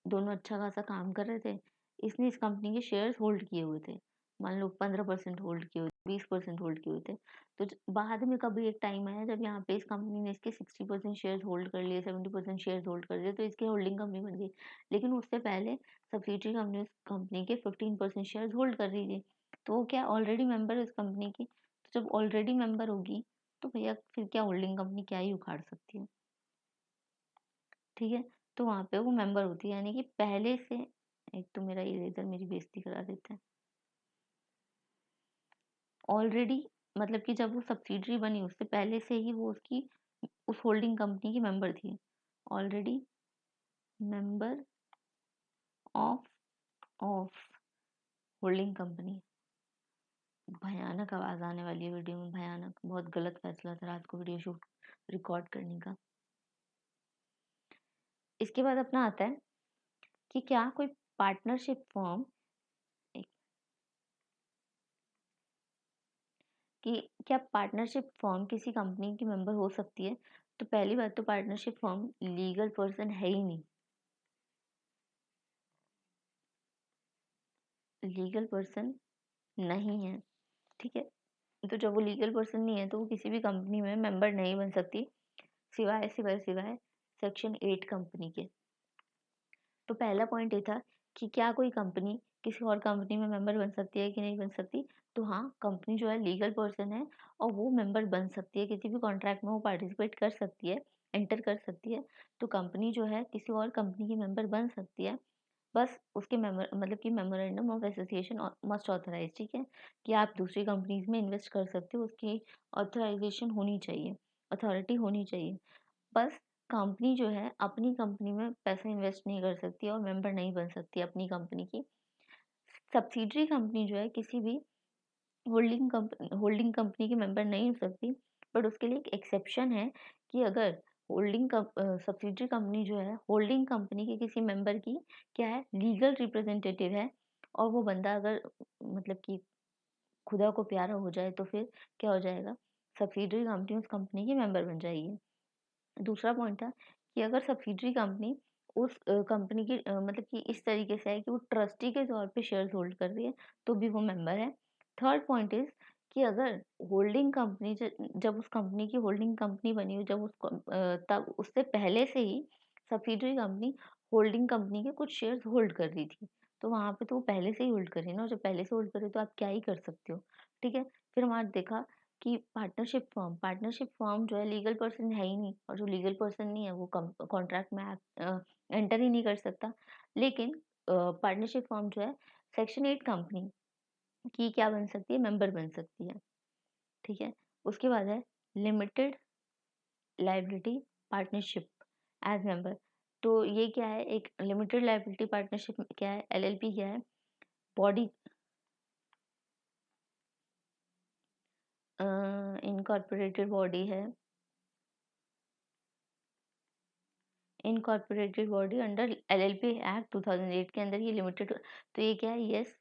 दोनों अच्छा खासा काम कर रहे थे। इसने इस कंपनी के शेयर्स होल्ड किए हुए थे, मान लो 15% होल्ड किए हुए, 20% होल्ड किए हुए थे। तो बाद में कभी एक टाइम आया जब यहाँ पे इस कंपनी ने इसके 60% शेयर्स होल्ड कर लिए, 70% शेयर्स होल्ड कर लिए, तो इसकी होल्डिंग कंपनी बन गई। लेकिन उससे पहले सब्सिडरी कंपनी उस कंपनी के 15% शेयर्स होल्ड कर रही थी, तो वो क्या ऑलरेडी मेंबर है उस कंपनी की। तो जब ऑलरेडी मेंबर होगी तो भैया फिर क्या होल्डिंग कंपनी क्या ही उखाड़ सकती है, ठीक है? तो वहाँ पे वो मेंबर होती है, यानी कि पहले से, एक तो मेरा इरेजर मेरी बेइज्जती करा देता है। ऑलरेडी मतलब कि जब वो सब्सिडरी बनी उससे पहले से ही वो उसकी उस होल्डिंग कंपनी की मेंबर थी, already member of of holding company. भयानक आवाज आने वाली है वीडियो में, भयानक, बहुत गलत फैसला था रात को वीडियो शूट रिकॉर्ड करने का। इसके बाद अपना आता है कि क्या कोई पार्टनरशिप फर्म कि क्या पार्टनरशिप फर्म किसी कंपनी की मेंबर हो सकती है? तो पहली बात तो पार्टनरशिप फर्म लीगल पर्सन है ही नहीं। लीगल पर्सन नहीं है, ठीक है? तो जब वो लीगल पर्सन नहीं है तो वो किसी भी कंपनी में मेंबर नहीं बन सकती, सिवाय सेक्शन 8 कंपनी के। तो पहला पॉइंट ये था कि क्या कोई कंपनी किसी और कंपनी में मेंबर बन सकती है कि नहीं बन सकती? तो हाँ, कंपनी जो है लीगल पर्सन है और वो मेंबर बन सकती है, किसी भी कॉन्ट्रैक्ट में वो पार्टिसिपेट कर सकती है, एंटर कर सकती है। तो कंपनी जो है किसी और कंपनी की मेंबर बन सकती है, बस उसके मतलब कि memorandum of association must authorise, ठीक है? कि आप दूसरी कंपनीज में इन्वेस्ट कर सकते हो, उसकी ऑथराइजेशन होनी चाहिए, अथॉरिटी होनी चाहिए। बस कंपनी जो है अपनी कंपनी में पैसा इन्वेस्ट नहीं कर सकती और मेंबर नहीं बन सकती अपनी कंपनी की। सब्सिडरी कंपनी जो है किसी भी होल्डिंग कंपनी की मेंबर नहीं हो सकती, बट उसके लिए एक एक्सेप्शन है कि अगर सब्सिडरी कंपनी जो है होल्डिंग कंपनी के किसी मेंबर की क्या है, लीगल रिप्रेजेंटेटिव है, और वो बंदा अगर मतलब कि खुदा को प्यारा हो जाए तो फिर क्या हो जाएगा, सब्सिडरी कंपनी उस कंपनी की मेंबर बन जाएगी। दूसरा पॉइंट था कि अगर सब्सिडरी कंपनी उस कंपनी की मतलब कि इस तरीके से है कि वो ट्रस्टी के तौर पे शेयर्स होल्ड कर रही है, तो भी वो मेंबर है। थर्ड पॉइंट इज़ कि अगर होल्डिंग कंपनी जब उस कंपनी की होल्डिंग कंपनी बनी हो, जब तब उससे पहले से ही सब्सिडरी कंपनी होल्डिंग कंपनी के कुछ शेयर्स होल्ड कर रही थी, तो वहाँ पे तो वो पहले से ही होल्ड कर रही है ना, और जब पहले से होल्ड कर रही है तो आप क्या ही कर सकते हो, ठीक है? फिर हमारा देखा कि पार्टनरशिप फर्म जो है लीगल पर्सन है ही नहीं, और जो लीगल पर्सन नहीं है वो कॉन्ट्रैक्ट में एंटर ही नहीं कर सकता। लेकिन पार्टनरशिप फर्म जो है सेक्शन 8 कंपनी की क्या बन सकती है, मेंबर बन सकती है, ठीक है? उसके बाद है limited liability partnership as member. तो ये क्या है, एक लिमिटेड लायबिलिटी पार्टनरशिप क्या है, एलएलपी क्या है, बॉडी इनकॉर्पोरेटेड बॉडी है, incorporated body under LLP act 2008 के अंदर ये लिमिटेड। तो ये क्या है, yes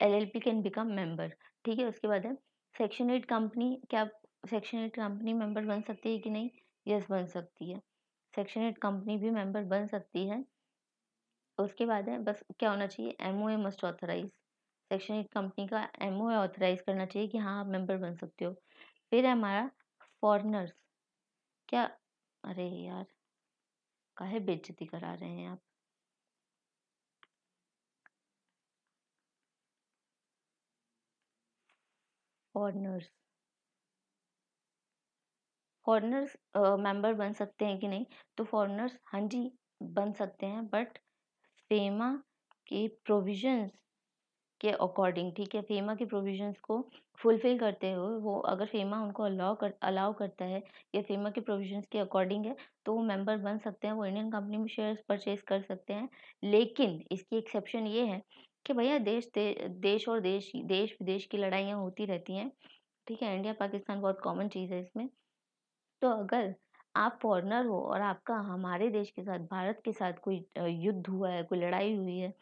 LLP can become member, ठीक है? उसके बाद है सेक्शन 8 कंपनी, क्या सेक्शन 8 कंपनी मेंबर बन सकती है कि नहीं? यस बन सकती है, सेक्शन 8 कंपनी भी मेंबर बन सकती है। उसके बाद है बस क्या होना चाहिए, MOA must authorise, section 8 company का एमओए ऑथराइज करना चाहिए कि हाँ आप मेंबर बन सकते हो। फिर है हमारा फॉरेनर्स, क्या, अरे यार काहे बेइज्जती करा रहे हैं आप? फॉरेनर्स, फॉरेनर्स मेंबर बन सकते हैं कि नहीं? तो फॉरेनर्स हाँ जी बन सकते हैं, बट फेमा के प्रोविजंस के अकॉर्डिंग, ठीक है? फेमा के प्रोविजंस को फुलफिल करते हुए, वो अगर फेमा उनको अलाउ करता है या फेमा के प्रोविजंस के अकॉर्डिंग है, तो वो मेंबर बन सकते हैं, वो इंडियन कंपनी में शेयर्स परचेज कर सकते हैं। लेकिन इसकी एक्सेप्शन ये है कि भैया देश विदेश की लड़ाइयाँ होती रहती हैं, ठीक है? इंडिया पाकिस्तान बहुत कॉमन चीज़ है इसमें। तो अगर आप फॉरेनर हो और आपका हमारे देश के साथ, भारत के साथ कोई युद्ध हुआ है, कोई लड़ाई हुई है,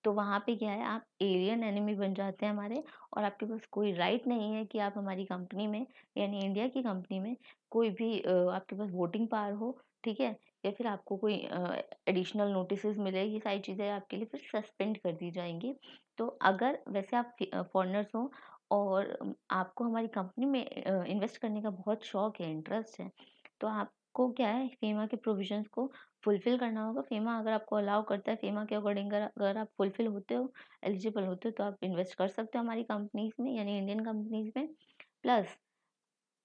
तो वहाँ पे क्या है, आप एलियन एनिमी बन जाते हैं हमारे, और आपके पास कोई राइट नहीं है कि आप हमारी कंपनी में, यानी इंडिया की कंपनी में कोई भी आपके पास वोटिंग पावर हो, ठीक है? या फिर आपको कोई एडिशनल नोटिसेस मिले, ये सारी चीज़ें आपके लिए फिर सस्पेंड कर दी जाएंगी। तो अगर वैसे आप फॉरेनर्स हो और आपको हमारी कंपनी में इन्वेस्ट करने का बहुत शौक है, इंटरेस्ट है, तो आपको क्या है, फेमा के प्रोविजंस को फुलफिल करना होगा। फेमा अगर आपको अलाउ करता है, फेमा के अकॉर्डिंग अगर अगर आप फुलफिल होते हो, एलिजिबल होते हो, तो आप इन्वेस्ट कर सकते हो हमारी कंपनीज में, यानी इंडियन कंपनीज में। प्लस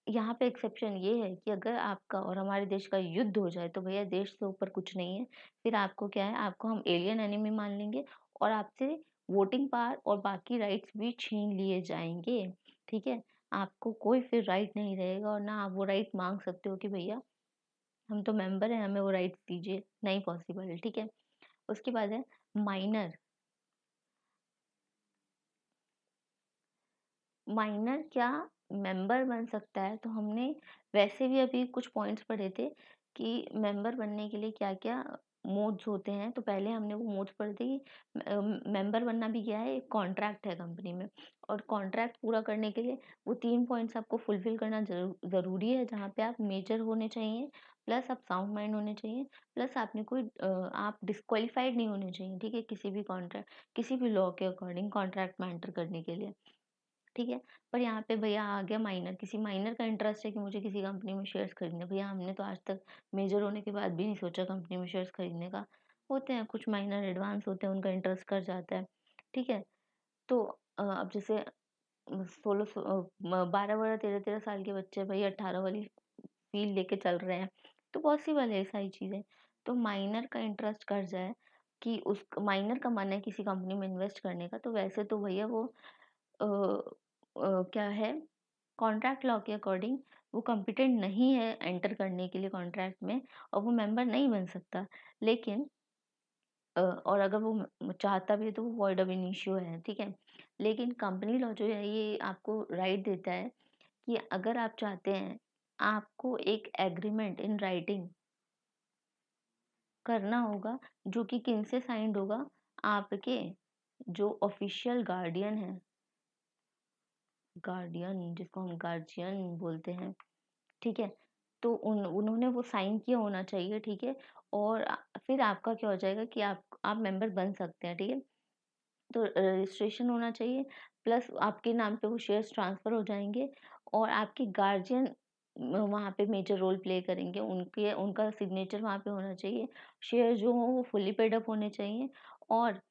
यहाँ पे एक्सेप्शन ये है कि अगर आपका और हमारे देश का युद्ध हो जाए, तो भैया देश से ऊपर कुछ नहीं है। फिर आपको क्या है, आपको हम एलियन एनिमी मान लेंगे और आपसे वोटिंग पावर और बाकी राइट्स भी छीन लिए जाएंगे, ठीक है? आपको कोई फिर राइट नहीं रहेगा, और ना आप वो राइट मांग सकते हो कि भैया हम तो मेंबर हैं, हमें वो राइट्स दीजिए, नहीं पॉसिबल है, ठीक है? उसके बाद है माइनर। माइनर क्या मेंबर बन सकता है? तो हमने वैसे भी अभी कुछ पॉइंट्स पढ़े थे कि मेंबर बनने के लिए क्या-क्या मोड्स होते हैं, तो पहले हमने वो मोड्स पढ़े थे कि मेंबर बनना भी क्या है, एक कॉन्ट्रैक्ट है कंपनी में, और कॉन्ट्रैक्ट पूरा करने के लिए वो 3 पॉइंट्स आपको फुलफिल करना ज़रूरी है, जहाँ पे आप मेजर होने चाहिए, प्लस आप साउंड माइंड होने चाहिए, प्लस आपने आप डिस्क्वालिफाइड नहीं होने चाहिए, ठीक है? किसी भी लॉ के अकॉर्डिंग कॉन्ट्रैक्ट में एंटर करने के लिए, ठीक है? पर यहाँ पे भैया आ गया माइनर, किसी माइनर का इंटरेस्ट है कि मुझे किसी कंपनी में शेयर्स खरीदने हैं। भैया हमने तो आज तक मेजर होने के बाद भी नहीं सोचा कंपनी में शेयर्स खरीदने का। होते हैं कुछ माइनर एडवांस होते हैं, उनका इंटरेस्ट कर जाता है, ठीक है? तो अब जैसे 12-12, 13-13 साल के बच्चे भैया 18 वाली फ़ील लेके चल रहे हैं, तो पॉसिबल है ये सारी चीज़ें। तो माइनर का इंटरेस्ट कर जाए कि उस माइनर का मन है किसी कंपनी में इन्वेस्ट करने का, तो वैसे तो भैया वो अ क्या है, कॉन्ट्रैक्ट लॉ के अकॉर्डिंग वो कॉम्पिटेंट नहीं है एंटर करने के लिए कॉन्ट्रैक्ट में, और वो मेंबर नहीं बन सकता। लेकिन और अगर वो चाहता भी है तो वो वॉइड ऑफ इनिशियो है, ठीक है? लेकिन कंपनी लॉ जो है ये आपको राइट देता है कि अगर आप चाहते हैं, आपको एक एग्रीमेंट इन राइटिंग करना होगा, जो कि किनसे साइन्ड होगा? आपके जो ऑफिशियल गार्डियन है, गार्डियन जिसको हम गार्जियन बोलते हैं, ठीक है? तो उन्होंने वो साइन किया होना चाहिए, ठीक है? और फिर आपका क्या हो जाएगा कि आप मेंबर बन सकते हैं, ठीक है? तो रजिस्ट्रेशन होना चाहिए, प्लस आपके नाम पे वो शेयर्स ट्रांसफ़र हो जाएँगे, और आपके गार्जियन वहाँ पे मेजर रोल प्ले करेंगे, उनके उनका सिग्नेचर वहाँ पे होना चाहिए। शेयर्स जो हों वो फुली पेड अप होने चाहिए, और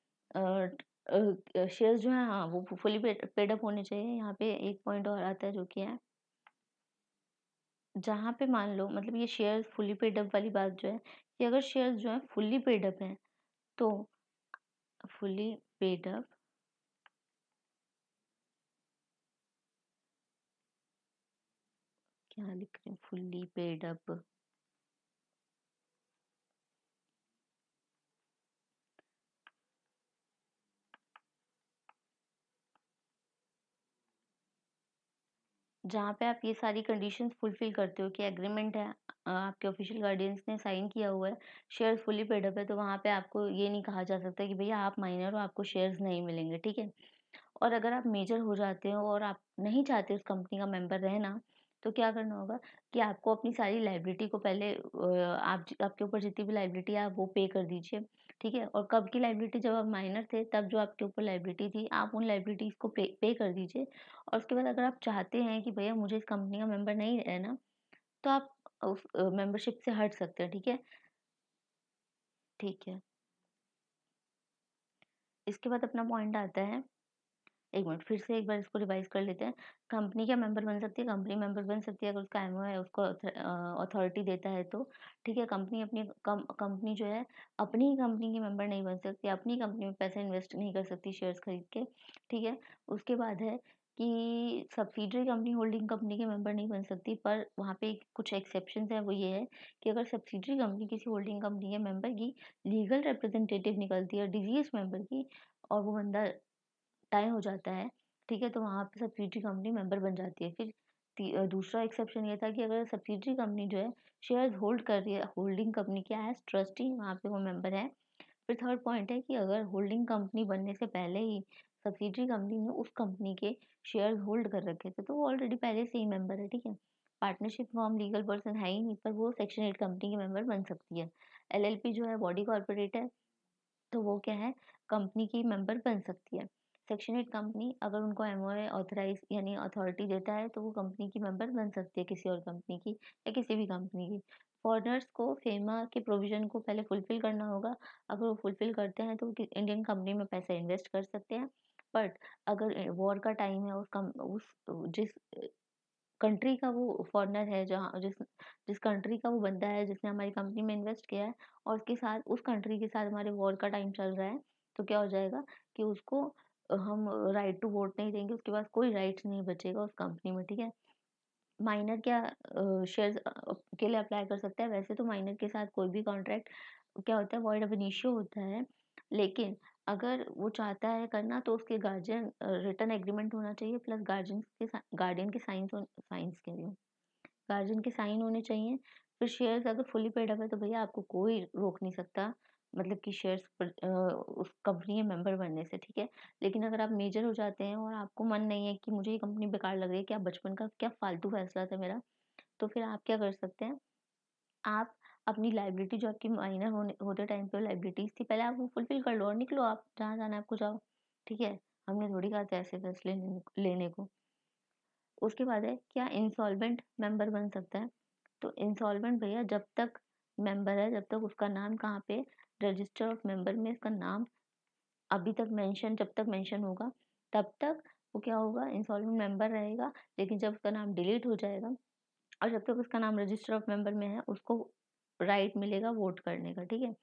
शेयर्स जो हैं हाँ, वो फुली पेड अप होने चाहिए। यहाँ पे एक पॉइंट और आता है जो कि है, जहाँ पे मान लो मतलब ये शेयर्स फुली पेड अप वाली बात जो है, कि अगर शेयर्स जो हैं फुली पेड अप हैं, तो फुली पेड अप क्या लिख रहे हैं? फुल्ली पेड अप, जहाँ पे आप ये सारी कंडीशंस फुलफिल करते हो कि एग्रीमेंट है, आपके ऑफिशियल गार्डियंस ने साइन किया हुआ है, शेयर्स फुल्ली पेड अप है, तो वहाँ पे आपको ये नहीं कहा जा सकता कि भैया आप माइनर हो, आपको शेयर्स नहीं मिलेंगे, ठीक है? और अगर आप मेजर हो जाते हो और आप नहीं चाहते उस कंपनी का मेंबर रहना, तो क्या करना होगा कि आपको अपनी सारी लायबिलिटी को पहले आपके ऊपर जितनी भी लायबिलिटी है आप वो पे कर दीजिए, ठीक है? और कब की लायबिलिटी, जब आप माइनर थे तब जो आपके ऊपर लायबिलिटी थी, आप उन लायबिलिटीज़ को पे कर दीजिए, और उसके बाद अगर आप चाहते हैं कि भैया मुझे इस कंपनी का मेंबर नहीं रहना, तो आप उस मेंबरशिप से हट सकते हैं, ठीक है? ठीक है। इसके बाद अपना पॉइंट आता है, 1 मिनट फिर से एक बार इसको रिवाइज़ कर लेते हैं। कंपनी क्या मेंबर बन सकती है? कंपनी मेंबर बन सकती है अगर उसका एमओए उसको अथॉरिटी देता है तो, ठीक है? कंपनी जो है अपनी ही कंपनी की मेंबर नहीं बन सकती, अपनी कंपनी में पैसे इन्वेस्ट नहीं कर सकती शेयर्स खरीद के, ठीक है? उसके बाद है कि सब्सिडियरी कंपनी होल्डिंग कंपनी के मेंबर नहीं बन सकती, पर वहाँ पे कुछ एक्सेप्शंस हैं, वो ये है कि अगर सब्सिडियरी कंपनी किसी होल्डिंग कंपनी के मेंबर की लीगल रिप्रेजेंटेटिव निकलती है डिजीज़ मेंबर की, और वो बंदा टाइम हो जाता है, ठीक है? तो वहाँ पे सब्सिडियरी कंपनी मेंबर बन जाती है। फिर दूसरा एक्सेप्शन ये था कि अगर सब्सिडियरी कंपनी जो है शेयर्स होल्ड कर रही है होल्डिंग कंपनी के एज़ ट्रस्टी, वहाँ पे वो मेंबर है। फिर थर्ड पॉइंट है कि अगर होल्डिंग कंपनी बनने से पहले ही सब्सिडियरी कंपनी ने उस कंपनी के शेयर्स होल्ड कर रखे थे, तो वो ऑलरेडी पहले से ही मेंबर है, ठीक है? पार्टनरशिप फॉर्म लीगल पर्सन है ही नहीं, पर वो सेक्शन 8 कंपनी की मेंबर बन सकती है। एलएलपी जो है बॉडी कॉर्पोरेट है, तो वो क्या है, कंपनी की मेंबर बन सकती है। सेक्शन 8 कंपनी अगर उनको एमओए ऑथराइज़ यानी अथॉरिटी देता है, तो वो कंपनी की मेंबर बन सकती है किसी और कंपनी की, या किसी भी कंपनी की। फॉरेनर्स को फेमा के प्रोविज़न को पहले फुलफ़िल करना होगा। अगर वो फुलफ़िल करते हैं तो वो इंडियन कंपनी में पैसे इन्वेस्ट कर सकते हैं। बट अगर वॉर का टाइम है, जिस कंट्री का वो फॉरेनर है, जहाँ जिस जिस कंट्री का वो बंदा है जिसने हमारी कंपनी में इन्वेस्ट किया है, और उसके साथ उस कंट्री के साथ हमारे वॉर का टाइम चल रहा है, तो क्या हो जाएगा कि उसको हम राइट टू वोट नहीं देंगे, उसके पास कोई राइट्स नहीं बचेगा उस कंपनी में, ठीक है? माइनर क्या शेयर्स के लिए अप्लाई कर सकता है? वैसे तो माइनर के साथ कोई भी कॉन्ट्रैक्ट क्या होता है, वॉइड ऑफ इनिशियो होता है। लेकिन अगर वो चाहता है करना, तो उसके गार्जियन रिटन एग्रीमेंट होना चाहिए, प्लस गार्जियन के साइन्स कह रही हूँ, गार्जियन के साइन होने चाहिए, फिर शेयर्स अगर फुली पेड अप है तो भैया आपको कोई रोक नहीं सकता, मतलब कि शेयर्स पर उस कंपनी के मेंबर बनने से, ठीक है। लेकिन अगर आप मेजर हो जाते हैं और आपको मन नहीं है कि मुझे ये कंपनी बेकार लग रही है, क्या बचपन का क्या फालतू फैसला था मेरा, तो फिर आप क्या कर सकते हैं, आप अपनी लायबिलिटी जो आपकी माइनर होने होते टाइम पे लायबिलिटीज थी, पहले आप वो फुलफिल कर लो और निकलो, आप जहाँ जाना है आपको जाओ, ठीक है। हमने थोड़ी कहा था ऐसे फैसले लेने को। उसके बाद है क्या इंसॉल्वेंट मेंबर बन सकता है। तो इंसॉल्वेंट भैया जब तक मेंबर है, जब तक उसका नाम कहाँ पे, रजिस्टर ऑफ मेंबर में उसका नाम अभी तक मेंशन, जब तक मेंशन होगा तब तक वो क्या होगा, इंसॉल्वेंट मेंबर रहेगा। लेकिन जब उसका नाम डिलीट हो जाएगा और जब तक उसका नाम रजिस्टर ऑफ मेंबर में है, उसको राइट मिलेगा वोट करने का, ठीक है।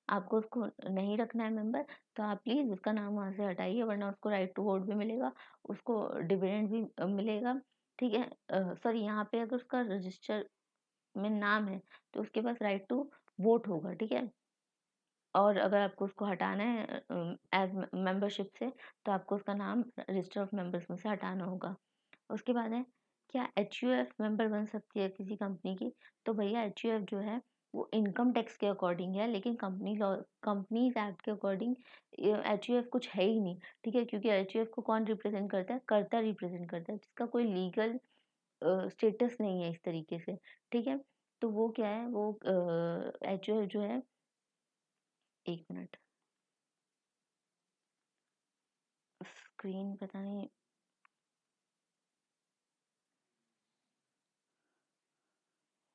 आपको उसको नहीं रखना है मेंबर, तो आप प्लीज़ उसका नाम वहाँ से हटाइए, वरना उसको राइट टू वोट भी मिलेगा, उसको डिविडेंड भी मिलेगा, ठीक है। सॉरी, यहाँ पे अगर उसका रजिस्टर में नाम है तो उसके पास राइट टू वोट होगा, ठीक है। और अगर आपको उसको हटाना है एज मेंबरशिप से, तो आपको उसका नाम रजिस्टर ऑफ मेंबर्स में से हटाना होगा। उसके बाद है क्या एचयूएफ मेंबर बन सकती है किसी कंपनी की। तो भैया एचयूएफ जो है वो इनकम टैक्स के अकॉर्डिंग है, लेकिन कंपनी लॉ, कंपनीज एक्ट के अकॉर्डिंग एचयूएफ कुछ है ही नहीं, ठीक है। क्योंकि एचयूएफ को कौन रिप्रेजेंट करता है, कर्ता रिप्रेजेंट करता है, जिसका कोई लीगल स्टेटस नहीं है इस तरीके से, ठीक है। तो वो क्या है, वो एचयूएफ जो है, एक मिनट, स्क्रीन पता नहीं,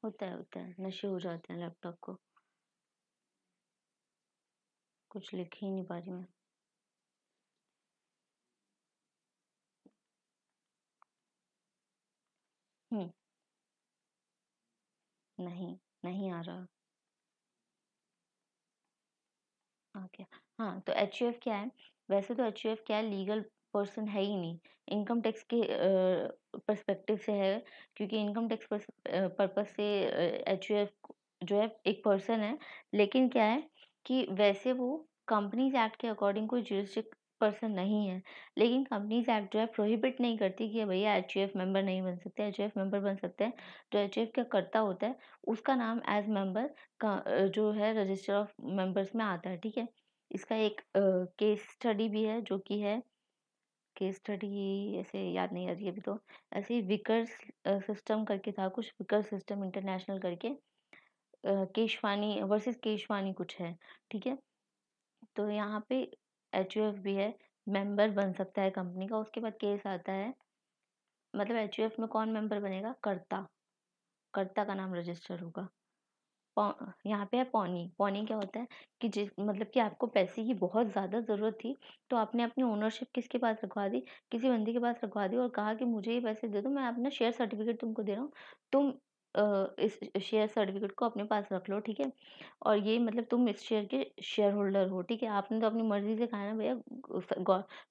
होता है नशे हो जाते हैं लैपटॉप को, कुछ लिख ही नहीं पा रही मैं। हम्म, नहीं, नहीं आ रहा। ओके। हाँ, तो एचयूएफ क्या है, वैसे तो एचयूएफ क्या है, लीगल पर्सन है ही नहीं, इनकम टैक्स के पर्सपेक्टिव से है। क्योंकि इनकम टैक्स पर्पज से एचयूएफ जो है एक पर्सन है, लेकिन क्या है कि वैसे वो कंपनीज एक्ट के अकॉर्डिंग कोई जुरिस्डिक पर्सन नहीं है। लेकिन कंपनीज एक्ट जो है प्रोहिबिट नहीं करती कि भैया एचयूएफ मेंबर नहीं बन सकते, एचयूएफ मेंबर बन सकते हैं। जो एचयूएफ का करता होता है उसका नाम एज मेंबर का जो है रजिस्टर ऑफ मेंबर्स में आता है, ठीक है। इसका एक केस स्टडी भी है जो कि है, केस स्टडी ऐसे याद नहीं आ रही अभी तो, ऐसे ही विकर्स सिस्टम करके था कुछ, विकर सिस्टम इंटरनेशनल करके, केशवानी वर्सेस केशवानी कुछ है, ठीक है। तो यहाँ पे एचयूएफ भी है, मेंबर बन सकता है कंपनी का। उसके बाद केस आता है, मतलब एचयूएफ में कौन मेंबर बनेगा, कर्ता, कर्ता का नाम रजिस्टर होगा। यहाँ पे है पौनी, पौनी क्या होता है कि जिस मतलब कि आपको पैसे की बहुत ज़्यादा ज़रूरत थी, तो आपने अपनी ओनरशिप किसके पास रखवा दी, किसी बंदे के पास रखवा दी और कहा कि मुझे ये पैसे दे दो, मैं अपना शेयर सर्टिफिकेट तुमको दे रहा हूँ, तुम इस शेयर सर्टिफिकेट को अपने पास रख लो, ठीक है। और ये मतलब तुम इस शेयर के शेयर होल्डर हो, ठीक है। आपने तो अपनी मर्जी से कहा ना भैया,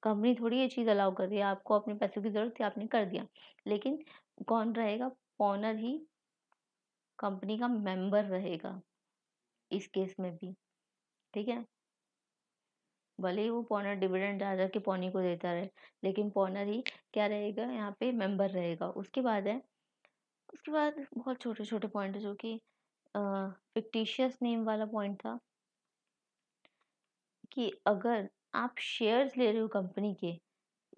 कंपनी थोड़ी ये चीज़ अलाउ कर रही है, आपको अपने पैसों की ज़रूरत थी आपने कर दिया। लेकिन कौन रहेगा, ओनर ही कंपनी का मेंबर रहेगा इस केस में भी, ठीक है। भले ही वो पॉनर डिविडेंड जा जा के पौनी को देता रहे, लेकिन पॉनर ही क्या रहेगा, यहाँ पे मेंबर रहेगा। उसके बाद है, उसके बाद बहुत छोटे छोटे पॉइंट है जो कि फिक्टिशियस नेम वाला पॉइंट था, कि अगर आप शेयर्स ले रहे हो कंपनी के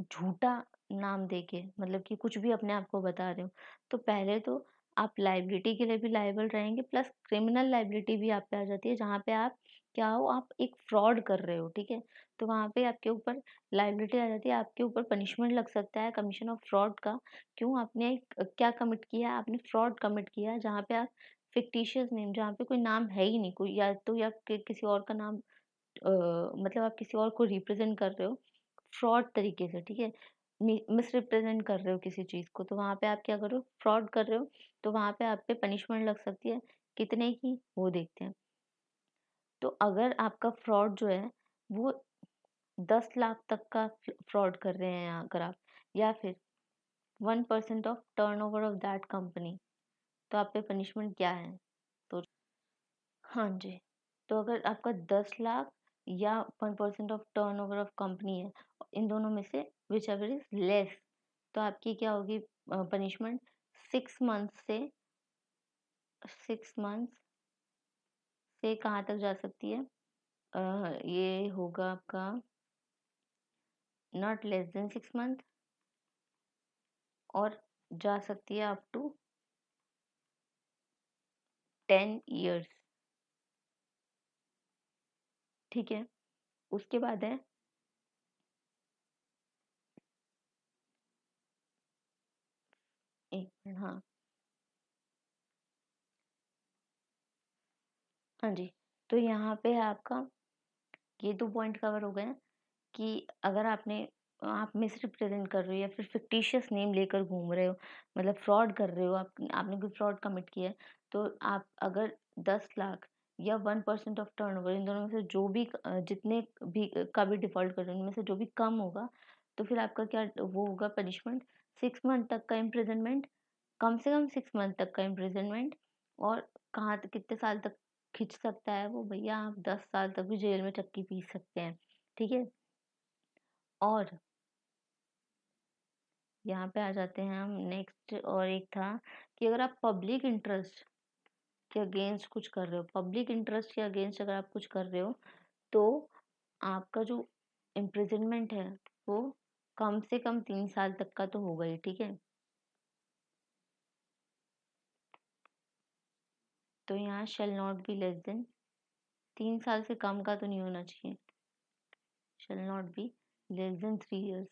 झूठा नाम देके, मतलब कि कुछ भी अपने आप को बता रहे हो, तो पहले तो आप लाइबिलिटी के लिए भी लायबल रहेंगे, प्लस क्रिमिनल लाइबिलिटी भी आप पे आ जाती है, जहाँ पे आप क्या हो, आप एक फ्रॉड कर रहे हो, ठीक है। तो वहाँ पे आपके ऊपर लाइबिलिटी आ जाती है, आपके ऊपर पनिशमेंट लग सकता है कमीशन ऑफ फ्रॉड का। क्यों, आपने क्या कमिट किया है, आपने फ्रॉड कमिट किया है, जहाँ पे आप फिक्टिशियस नेम, जहाँ पे कोई नाम है ही नहीं, कोई या तो या किसी और का नाम मतलब आप किसी और को रिप्रेजेंट कर रहे हो फ्रॉड तरीके से, ठीक है। मिसरिप्रेजेंट कर रहे हो किसी चीज़ को, तो वहाँ पे आप क्या कर रहे हो, फ्रॉड कर रहे हो। तो वहाँ पे आप पे पनिशमेंट लग सकती है, कितने की वो देखते हैं। तो अगर आपका फ्रॉड जो है वो 10 लाख तक का फ्रॉड कर रहे हैं अगर आप, या फिर 1% of turnover of that company, तो आप पे पनिशमेंट क्या है। तो हाँ जी, तो अगर आपका 10 लाख या 1% ऑफ टर्नओवर ऑफ कंपनी है, इन दोनों में से विच एवर इज लेस, तो आपकी क्या होगी पनिशमेंट, 6 मंथ से 6 मंथ्स से कहाँ तक जा सकती है? ये होगा आपका नॉट लेस देन 6 मंथ और जा सकती है अप टू 10 इयर्स। ठीक है? उसके बाद है एक मिनट, हाँ। हाँ जी, तो यहाँ पे है आपका ये 2 पॉइंट कवर हो गए हैं कि अगर आप मिसरिप्रेज़ेंट कर रहे हो या फिर फ़िक्टिशियस नेम लेकर घूम रहे हो, मतलब फ्रॉड कर रहे हो, आपने कोई फ्रॉड कमिट किया है, तो आप अगर 10 लाख या 1% ऑफ टर्नओवर इन दोनों में से जो भी जितने भी का भी डिफ़ॉल्ट कर रहे हो, उनमें से जो भी कम होगा, तो फिर आपका क्या वो होगा पनिशमेंट 6 मंथ तक का इम्प्रिज़नमेंट, कम से कम 6 मंथ तक का इम्प्रिज़नमेंट। और कहाँ तक कितने साल तक खिंच सकता है वो भैया, आप 10 साल तक भी जेल में चक्की पीस सकते हैं। ठीक है? और यहाँ पे आ जाते हैं हम नेक्स्ट, और एक था कि अगर आप पब्लिक इंटरेस्ट के अगेंस्ट कुछ कर रहे हो, पब्लिक इंटरेस्ट के अगेंस्ट अगर आप कुछ कर रहे हो, तो आपका जो इम्प्रिजनमेंट है वो कम से कम 3 साल तक का तो होगा ही। ठीक है? तो यहाँ shall not be less than 3 साल से कम का तो नहीं होना चाहिए, shall not be less than 3 years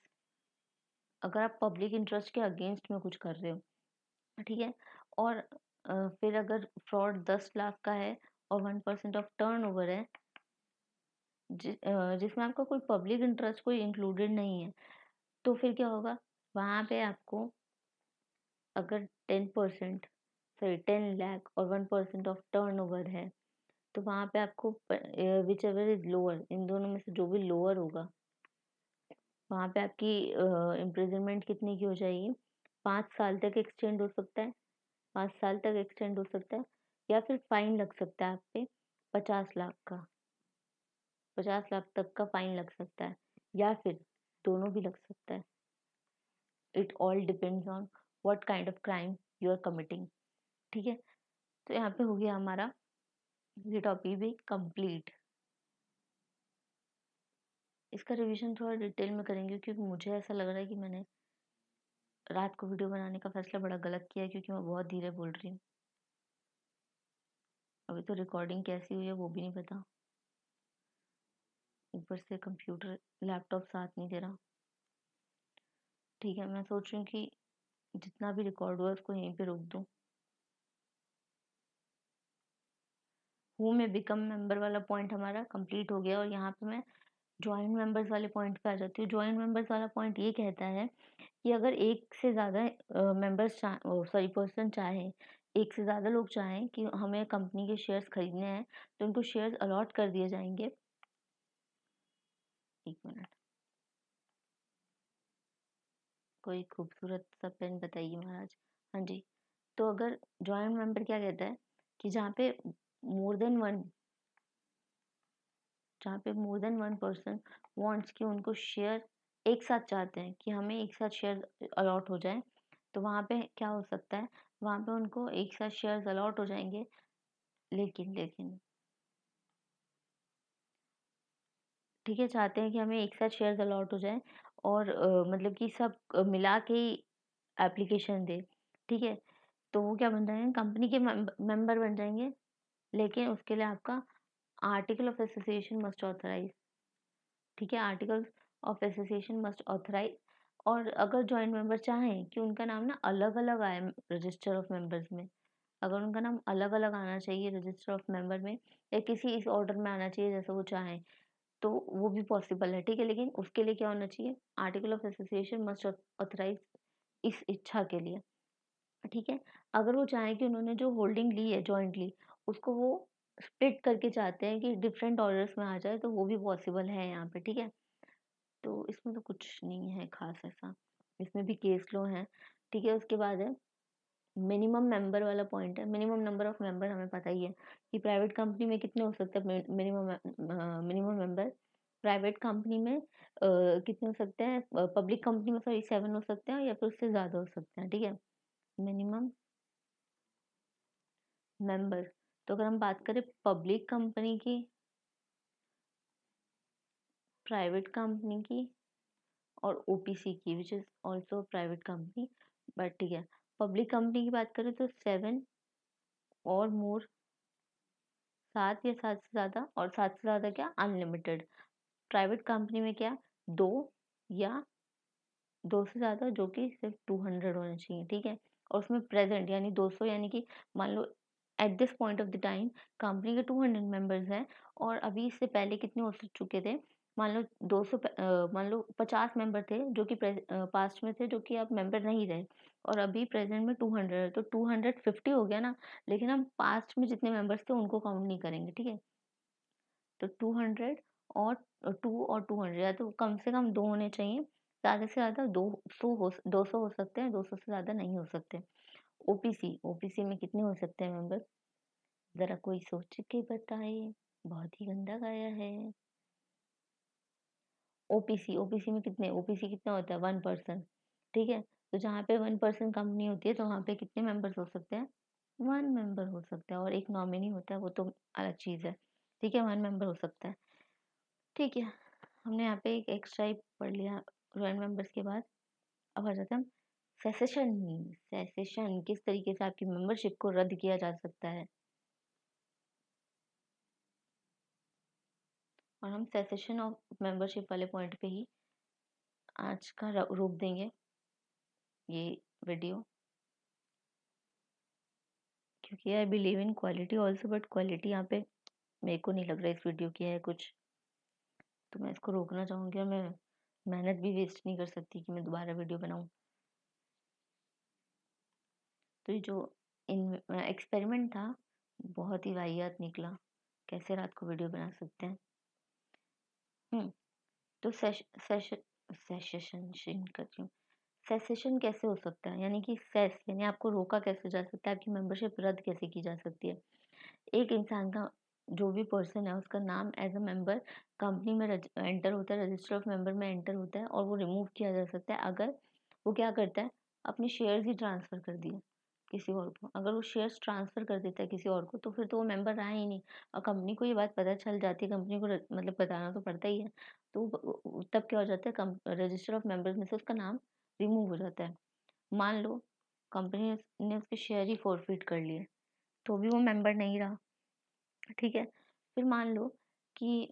अगर आप पब्लिक इंटरेस्ट के अगेंस्ट में कुछ कर रहे हो। ठीक है? और फिर अगर फ्रॉड 10 लाख का है और 1% ऑफ टर्नओवर है, जिसमें आपका कोई पब्लिक इंटरेस्ट कोई इंक्लूडेड नहीं है, तो फिर क्या होगा? वहाँ पे आपको अगर 10% सॉरी 10 लाख और 1% ऑफ टर्नओवर है, तो वहाँ पे आपको विच एवर इज लोअर, इन दोनों में से जो भी लोअर होगा, वहाँ पे आपकी इम्प्रिजनमेंट कितने की हो जाएगी? 5 साल तक एक्सटेंड हो सकता है, 5 साल तक एक्सटेंड हो सकता है, या फिर फाइन लग सकता है आप पे 50 लाख का, 50 लाख तक का फाइन लग सकता है, या फिर दोनों भी लग सकता है। It all depends on what kind of crime you are committing. ठीक है? तो यहाँ पे हो गया हमारा ये टॉपिक भी कंप्लीट। इसका रिवीजन थोड़ा डिटेल में करेंगे, क्योंकि मुझे ऐसा लग रहा है कि मैंने रात को वीडियो बनाने का फैसला बड़ा गलत किया है, क्योंकि मैं बहुत धीरे बोल रही हूँ। अभी तो रिकॉर्डिंग कैसी हुई है वो भी नहीं पता, ऊपर से कंप्यूटर लैपटॉप साथ नहीं दे रहा। ठीक है, मैं सोच रही हूँ कि जितना भी रिकॉर्ड हुआ उसको यहीं पे रोक दूँ। हूँ मैं बिकम मेंबर वाला पॉइंट हमारा कंप्लीट हो गया, और यहाँ पे मैं जॉइंट मेंबर्स वाले पॉइंट पे आ जाती हूँ। जॉइंट मेंबर्स वाला पॉइंट ये कहता है कि अगर एक से ज़्यादा मेंबर्स सॉरी पर्सन चाहे, एक से ज़्यादा लोग चाहें कि हमें कंपनी के शेयर्स खरीदने हैं, तो उनको शेयर्स अलॉट कर दिए जाएंगे। एक मिनट, कोई खूबसूरत सा पेन बताइए महाराज। हाँ जी, तो अगर जॉइंट मेंबर क्या कहता है कि मोर देन वन जहाँ पे more than one person wants कि उनको शेयर एक साथ चाहते हैं कि हमें एक साथ शेयर अलॉट हो जाए, तो वहाँ पे क्या हो सकता है? वहाँ पे उनको एक साथ शेयर्स अलॉट हो जाएंगे, लेकिन लेकिन ठीक है, चाहते हैं कि हमें एक साथ शेयर्स अलॉट हो जाए, और मतलब कि सब मिला के ही एप्लीकेशन दे। ठीक है? तो वो क्या बन जाएंगे? कंपनी के मेंबर बन जाएंगे, लेकिन उसके लिए आपका article of association must authorise. ठीक है? Article of association must authorise. और अगर जॉइंट मेंबर चाहें कि उनका नाम ना अलग अलग आए रजिस्टर ऑफ मेंबर्स में, अगर उनका नाम अलग अलग आना चाहिए रजिस्टर ऑफ मेंबर में, या किसी इस ऑर्डर में आना चाहिए जैसा वो चाहें, तो वो भी पॉसिबल है। ठीक है? लेकिन उसके लिए क्या होना चाहिए? Article of association must authorise इस इच्छा के लिए। ठीक है? अगर वो चाहें कि उन्होंने जो होल्डिंग ली है जॉइंटली, उसको वो स्प्लिट करके चाहते हैं कि डिफरेंट ऑर्डर्स में आ जाए, तो वो भी पॉसिबल है यहाँ पे। ठीक है? तो इसमें तो कुछ नहीं है खास ऐसा, इसमें भी केस लॉ है। ठीक है? उसके बाद है मिनिमम मेंबर वाला पॉइंट है। मिनिमम नंबर ऑफ मेंबर हमें पता ही है कि प्राइवेट कंपनी में कितने हो सकते हैं minimum minimum member. Private company में कितने हो सकते हैं? पब्लिक कंपनी में सॉरी 7 हो सकते हैं, या फिर उससे ज़्यादा हो सकते हैं। ठीक है? मिनिमम मेंबर, तो अगर हम बात करें पब्लिक कंपनी की, प्राइवेट कंपनी की और ओपीसी की, which is also private company, but ठीक है। पब्लिक कंपनी की बात करें तो 7 और मोर, 7 या 7 से ज़्यादा, और 7 से ज़्यादा क्या, अनलिमिटेड। प्राइवेट कंपनी में क्या, 2 या 2 से ज़्यादा, जो कि सिर्फ 200 होने चाहिए, ठीक है। और उसमें प्रेजेंट यानी 200, यानी कि मान लो at this point of the time company के 200 मेंबर्स हैं, और अभी इससे पहले कितने हो चुके थे, मान लो 200, मान लो 50 मेंबर थे जो कि पास्ट में थे, जो कि अब मेंबर नहीं रहे, और अभी प्रेजेंट में 200 है, तो 250 हो गया ना। लेकिन हम पास्ट में जितने मेंबर्स थे उनको काउंट नहीं करेंगे, ठीक है। तो 200 और 2 और 200, या तो कम से कम 2 होने चाहिए, ज़्यादा से ज़्यादा 200 हो सकते हैं, 200 से ज़्यादा नहीं हो सकते। ओपीसी, ओपीसी में कितने हो सकते हैं मेंबर, ज़रा कोई सोच के बताए, बहुत ही गंदा गाया है। ओपीसी, ओपीसी में कितने, ओपीसी कितना होता है, 1 पर्सन, ठीक है। तो जहाँ पे 1 पर्सन कंपनी होती है, तो वहाँ पे कितने मेंबर्स हो सकते हैं, 1 मेंबर हो सकता है, और एक नॉमिनी होता है, वो तो अलग चीज़ है, ठीक है, 1 मेंबर हो सकता है, ठीक है। हमने यहाँ पे एक एक्स्ट्रा ही पढ़ लिया ज्वाइंट मेंबर्स के बाद। अब आ जाते हैं हम सेसेशन। सेसेशन किस तरीके से आपकी मेंबरशिप को रद्द किया जा सकता है, और हम सेसेशन ऑफ मेंबरशिप वाले पॉइंट पे ही आज का रोक देंगे ये वीडियो, क्योंकि I believe in quality also, but quality यहाँ पे मेरे को नहीं लग रहा है इस वीडियो की है कुछ, तो मैं इसको रोकना चाहूँगी, और मैं मेहनत भी वेस्ट नहीं कर सकती कि मैं दोबारा वीडियो बनाऊँ। तो ये जो इन एक्सपेरिमेंट था, बहुत ही वाहियात निकला, कैसे रात को वीडियो बना सकते हैं। तो सेशन कर रही हूँ। सेसेशन कैसे हो सकता है, यानी कि सेस यानी आपको रोका कैसे जा सकता है, आपकी मेंबरशिप रद्द कैसे की जा सकती है। एक इंसान का, जो भी पर्सन है, उसका नाम एज अ मेंबर कंपनी में एंटर होता है, रजिस्टर ऑफ मेंबर में एंटर होता है, और वो रिमूव किया जा सकता है अगर वो क्या करता है, अपने शेयर्स ही ट्रांसफ़र कर दिए किसी और को। अगर वो शेयर्स ट्रांसफ़र कर देता है किसी और को, तो फिर तो वो मेंबर रहा ही नहीं, और कंपनी को ये बात पता चल जाती है, कंपनी को मतलब बताना तो पड़ता ही है। तो तब क्या हो जाता है, रजिस्टर ऑफ मेंबर्स में से उसका नाम रिमूव हो जाता है। मान लो कंपनी ने उसके शेयर ही फॉरफिट कर लिए, तो भी वो मेंबर नहीं रहा, ठीक है। फिर मान लो कि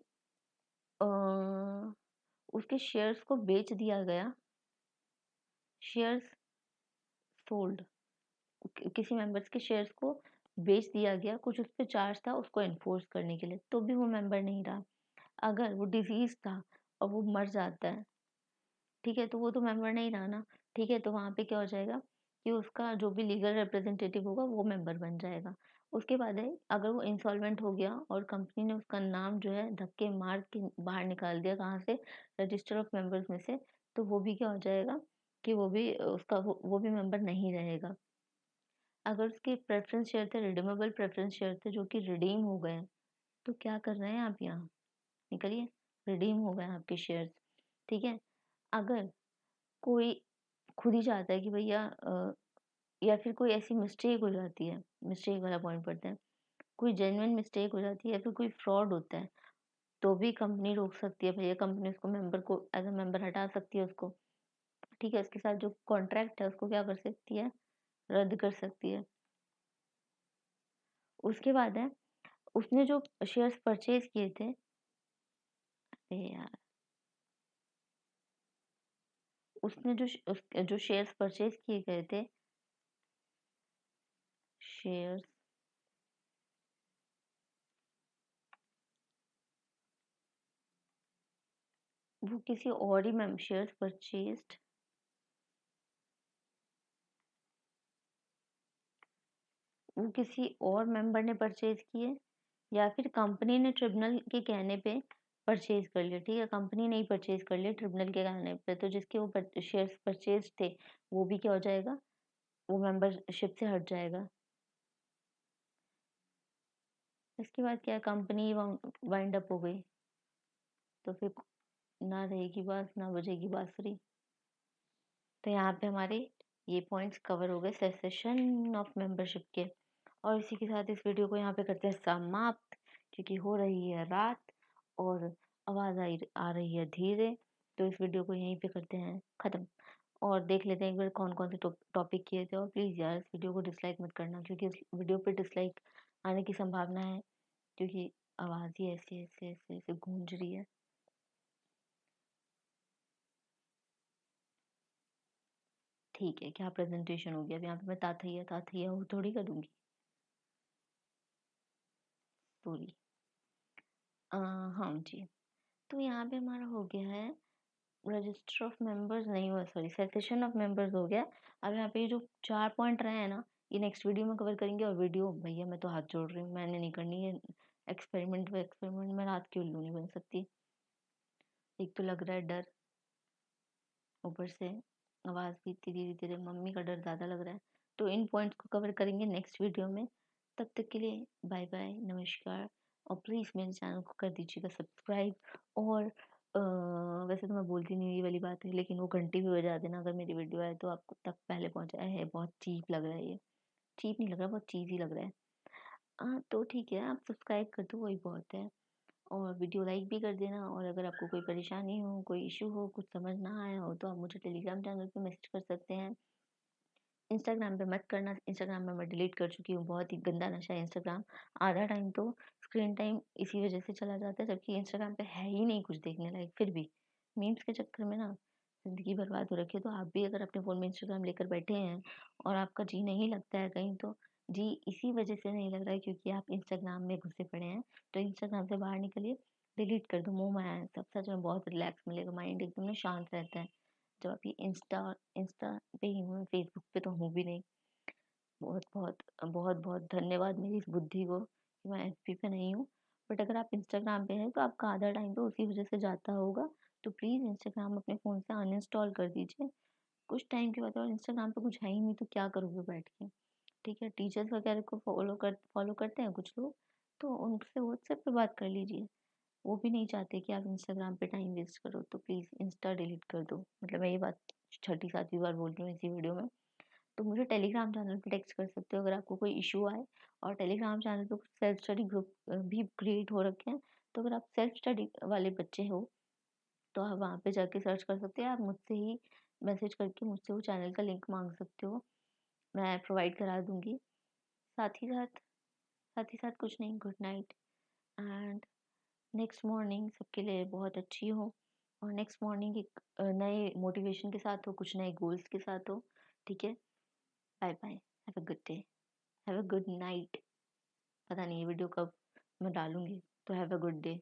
अ, उसके शेयर्स को बेच दिया गया, शेयर्स सोल्ड, किसी मेंबर्स के शेयर्स को बेच दिया गया, कुछ उस पे चार्ज था उसको एनफोर्स करने के लिए, तो भी वो मेंबर नहीं रहा। अगर वो डिजीज था और वो मर जाता है, ठीक है, तो वो तो मेंबर नहीं रहा ना, ठीक है। तो वहाँ पे क्या हो जाएगा कि उसका जो भी लीगल रिप्रेजेंटेटिव होगा वो मेंबर बन जाएगा। उसके बाद है, अगर वो इंसॉल्वेंट हो गया और कंपनी ने उसका नाम जो है धक्के मार के बाहर निकाल दिया, कहाँ से, रजिस्टर ऑफ मेंबर्स में से, तो वो भी क्या हो जाएगा कि वो भी उसका वो भी मेंबर नहीं रहेगा। अगर उसके प्रेफरेंस शेयर थे, रिडीमेबल प्रेफरेंस शेयर थे, जो कि रिडीम हो गए, तो क्या कर रहे हैं आप यहाँ, निकलिए, रिडीम हो गए आपके शेयर्स, ठीक है। अगर कोई खुद ही चाहता है कि भैया या फिर कोई ऐसी मिस्टेक हो जाती है, मिस्टेक वाला पॉइंट पढ़ते हैं, कोई जेन्युइन मिस्टेक हो जाती है या फिर कोई फ्रॉड होता है, तो भी कंपनी रोक सकती है, भैया कंपनी उसको मेंबर को एज अ मेंबर हटा सकती है उसको, ठीक है। उसके साथ जो कॉन्ट्रैक्ट है उसको क्या कर सकती है, रद्द कर सकती है। उसके बाद है, उसने जो शेयर्स परचेज किए थे, अरे यार, उसने जो शेयर्स परचेज किए गए थे, शेयर्स, वो किसी और ही शेयर्स परचेज्ड, वो किसी और मेंबर ने परचेज किए, या फिर कंपनी ने ट्रिब्यूनल के कहने पे परचेज कर लिया, ठीक है। कंपनी ने ही परचेज कर लिया ट्रिब्यूनल के कहने पे, तो जिसके वो शेयर्स परचेज थे, वो भी क्या हो जाएगा, वो मेंबरशिप से हट जाएगा। इसके बाद क्या, कंपनी वाइंड अप हो गई, तो फिर ना रहेगी बांस ना बजेगी बांसुरी। तो यहाँ पे हमारे ये पॉइंट्स कवर हो गए सेसेशन ऑफ मेंबरशिप के। और इसी के साथ इस वीडियो को यहाँ पे करते हैं समाप्त, क्योंकि हो रही है रात और आवाज़ आ रही है धीरे। तो इस वीडियो को यहीं पे करते हैं ख़त्म, और देख लेते हैं एक बार कौन-कौन से टॉपिक किए थे। और प्लीज़ यार इस वीडियो को डिसलाइक मत करना, क्योंकि इस वीडियो पे डिसलाइक आने की संभावना है, क्योंकि आवाज़ ही ऐसे गूंज रही है। ठीक है, क्या प्रेजेंटेशन हो गया? अब यहाँ पे मैं ताथैया वो थोड़ी करूँगी पूरी। हाँ जी, तो यहाँ पे हमारा हो गया है रजिस्टर ऑफ मेंबर्स, नहीं हुआ, सॉरी, सेसेशन ऑफ मेंबर्स हो गया। अब यहाँ पे ये जो 4 पॉइंट रहे हैं ना, ये नेक्स्ट वीडियो में कवर करेंगे। और वीडियो भैया मैं तो हाथ जोड़ रही हूँ, मैंने नहीं करनी है एक्सपेरिमेंट में रात की उल्लू नहीं बन सकती। एक तो लग रहा है डर, ऊपर से आवाज़ भी इतनी धीरे धीरे, मम्मी का डर ज़्यादा लग रहा है। तो इन पॉइंट्स को कवर करेंगे नेक्स्ट वीडियो में। तब तक के लिए बाय बाय, नमस्कार। और प्लीज़ मेरे चैनल को कर दीजिएगा सब्सक्राइब। और वैसे तो मैं बोलती नहीं हूँ ये वाली बात है, लेकिन वो घंटी भी बजा देना अगर मेरी वीडियो आए तो आपको तक पहले पहुँचा है। बहुत चीप लग रहा है ये, चीप नहीं लग रहा, बहुत चीज़ ही लग रहा है। हाँ तो ठीक है, आप सब्सक्राइब कर दो, वही बहुत है। और वीडियो लाइक भी कर देना। और अगर आपको कोई परेशानी हो, कोई इशू हो, कुछ समझ ना आया हो, तो आप मुझे टेलीग्राम चैनल पे मैसेज कर सकते हैं। इंस्टाग्राम पे मत करना, इंस्टाग्राम में मैं डिलीट कर चुकी हूँ, बहुत ही गंदा नशा है इंस्टाग्राम। आधा टाइम तो स्क्रीन टाइम इसी वजह से चला जाता है, जबकि इंस्टाग्राम पे है ही नहीं कुछ देखने लायक। फिर भी मीम्स के चक्कर में ना ज़िंदगी बर्बाद हो रखी है। तो आप भी अगर अपने फ़ोन में इंस्टाग्राम लेकर बैठे हैं और आपका जी नहीं लगता है कहीं, तो जी इसी वजह से नहीं लग रहा है क्योंकि आप इंस्टाग्राम में घुसे पड़े हैं। तो इंस्टाग्राम से बाहर निकलिए, डिलीट कर दो, मोह माया है सब। सच में बहुत रिलैक्स मिलेगा, माइंड एकदम ना शांत रहता है। जब आप ये इंस्टा इंस्टा पे ही हूँ, फेसबुक पे तो हूँ भी नहीं। बहुत-बहुत धन्यवाद मेरी इस बुद्धि को कि मैं एफबी पे नहीं हूँ। बट अगर आप इंस्टाग्राम पे हैं तो आपका आधा टाइम तो उसी वजह से जाता होगा। तो प्लीज़ इंस्टाग्राम अपने फ़ोन से अनइंस्टॉल कर दीजिए। कुछ टाइम के बाद, और इंस्टाग्राम पे कुछ है ही नहीं तो क्या करोगे बैठ के? ठीक है, टीचर्स वगैरह को फॉलो करते हैं कुछ लोग, तो उनसे व्हाट्सएप पे बात कर लीजिए। वो भी नहीं चाहते कि आप इंस्टाग्राम पे टाइम वेस्ट करो, तो प्लीज़ इंस्टा डिलीट कर दो। मतलब मैं ये बात छठी 7वीं बार बोल रही हूँ इसी वीडियो में। तो मुझे टेलीग्राम चैनल पे टेक्स्ट कर सकते हो अगर आपको कोई इशू आए। और टेलीग्राम चैनल पे कुछ सेल्फ स्टडी ग्रुप भी क्रिएट हो रखे हैं। तो अगर आप सेल्फ स्टडी वाले बच्चे हो, तो आप वहाँ पे जाके सर्च कर सकते हैं। आप मुझसे ही मैसेज करके मुझसे वो चैनल का लिंक मांग सकते हो, मैं प्रोवाइड करा दूंगी। साथ ही साथ साथ ही साथ कुछ नहीं, good night. And next morning सबके लिए बहुत अच्छी हो। और नेक्स्ट मॉर्निंग एक नए मोटिवेशन के साथ हो, कुछ नए गोल्स के साथ हो। ठीक है, bye bye, have a good day, have a good night. पता नहीं ये वीडियो कब मैं डालूँगी, तो हैव अ गुड डे।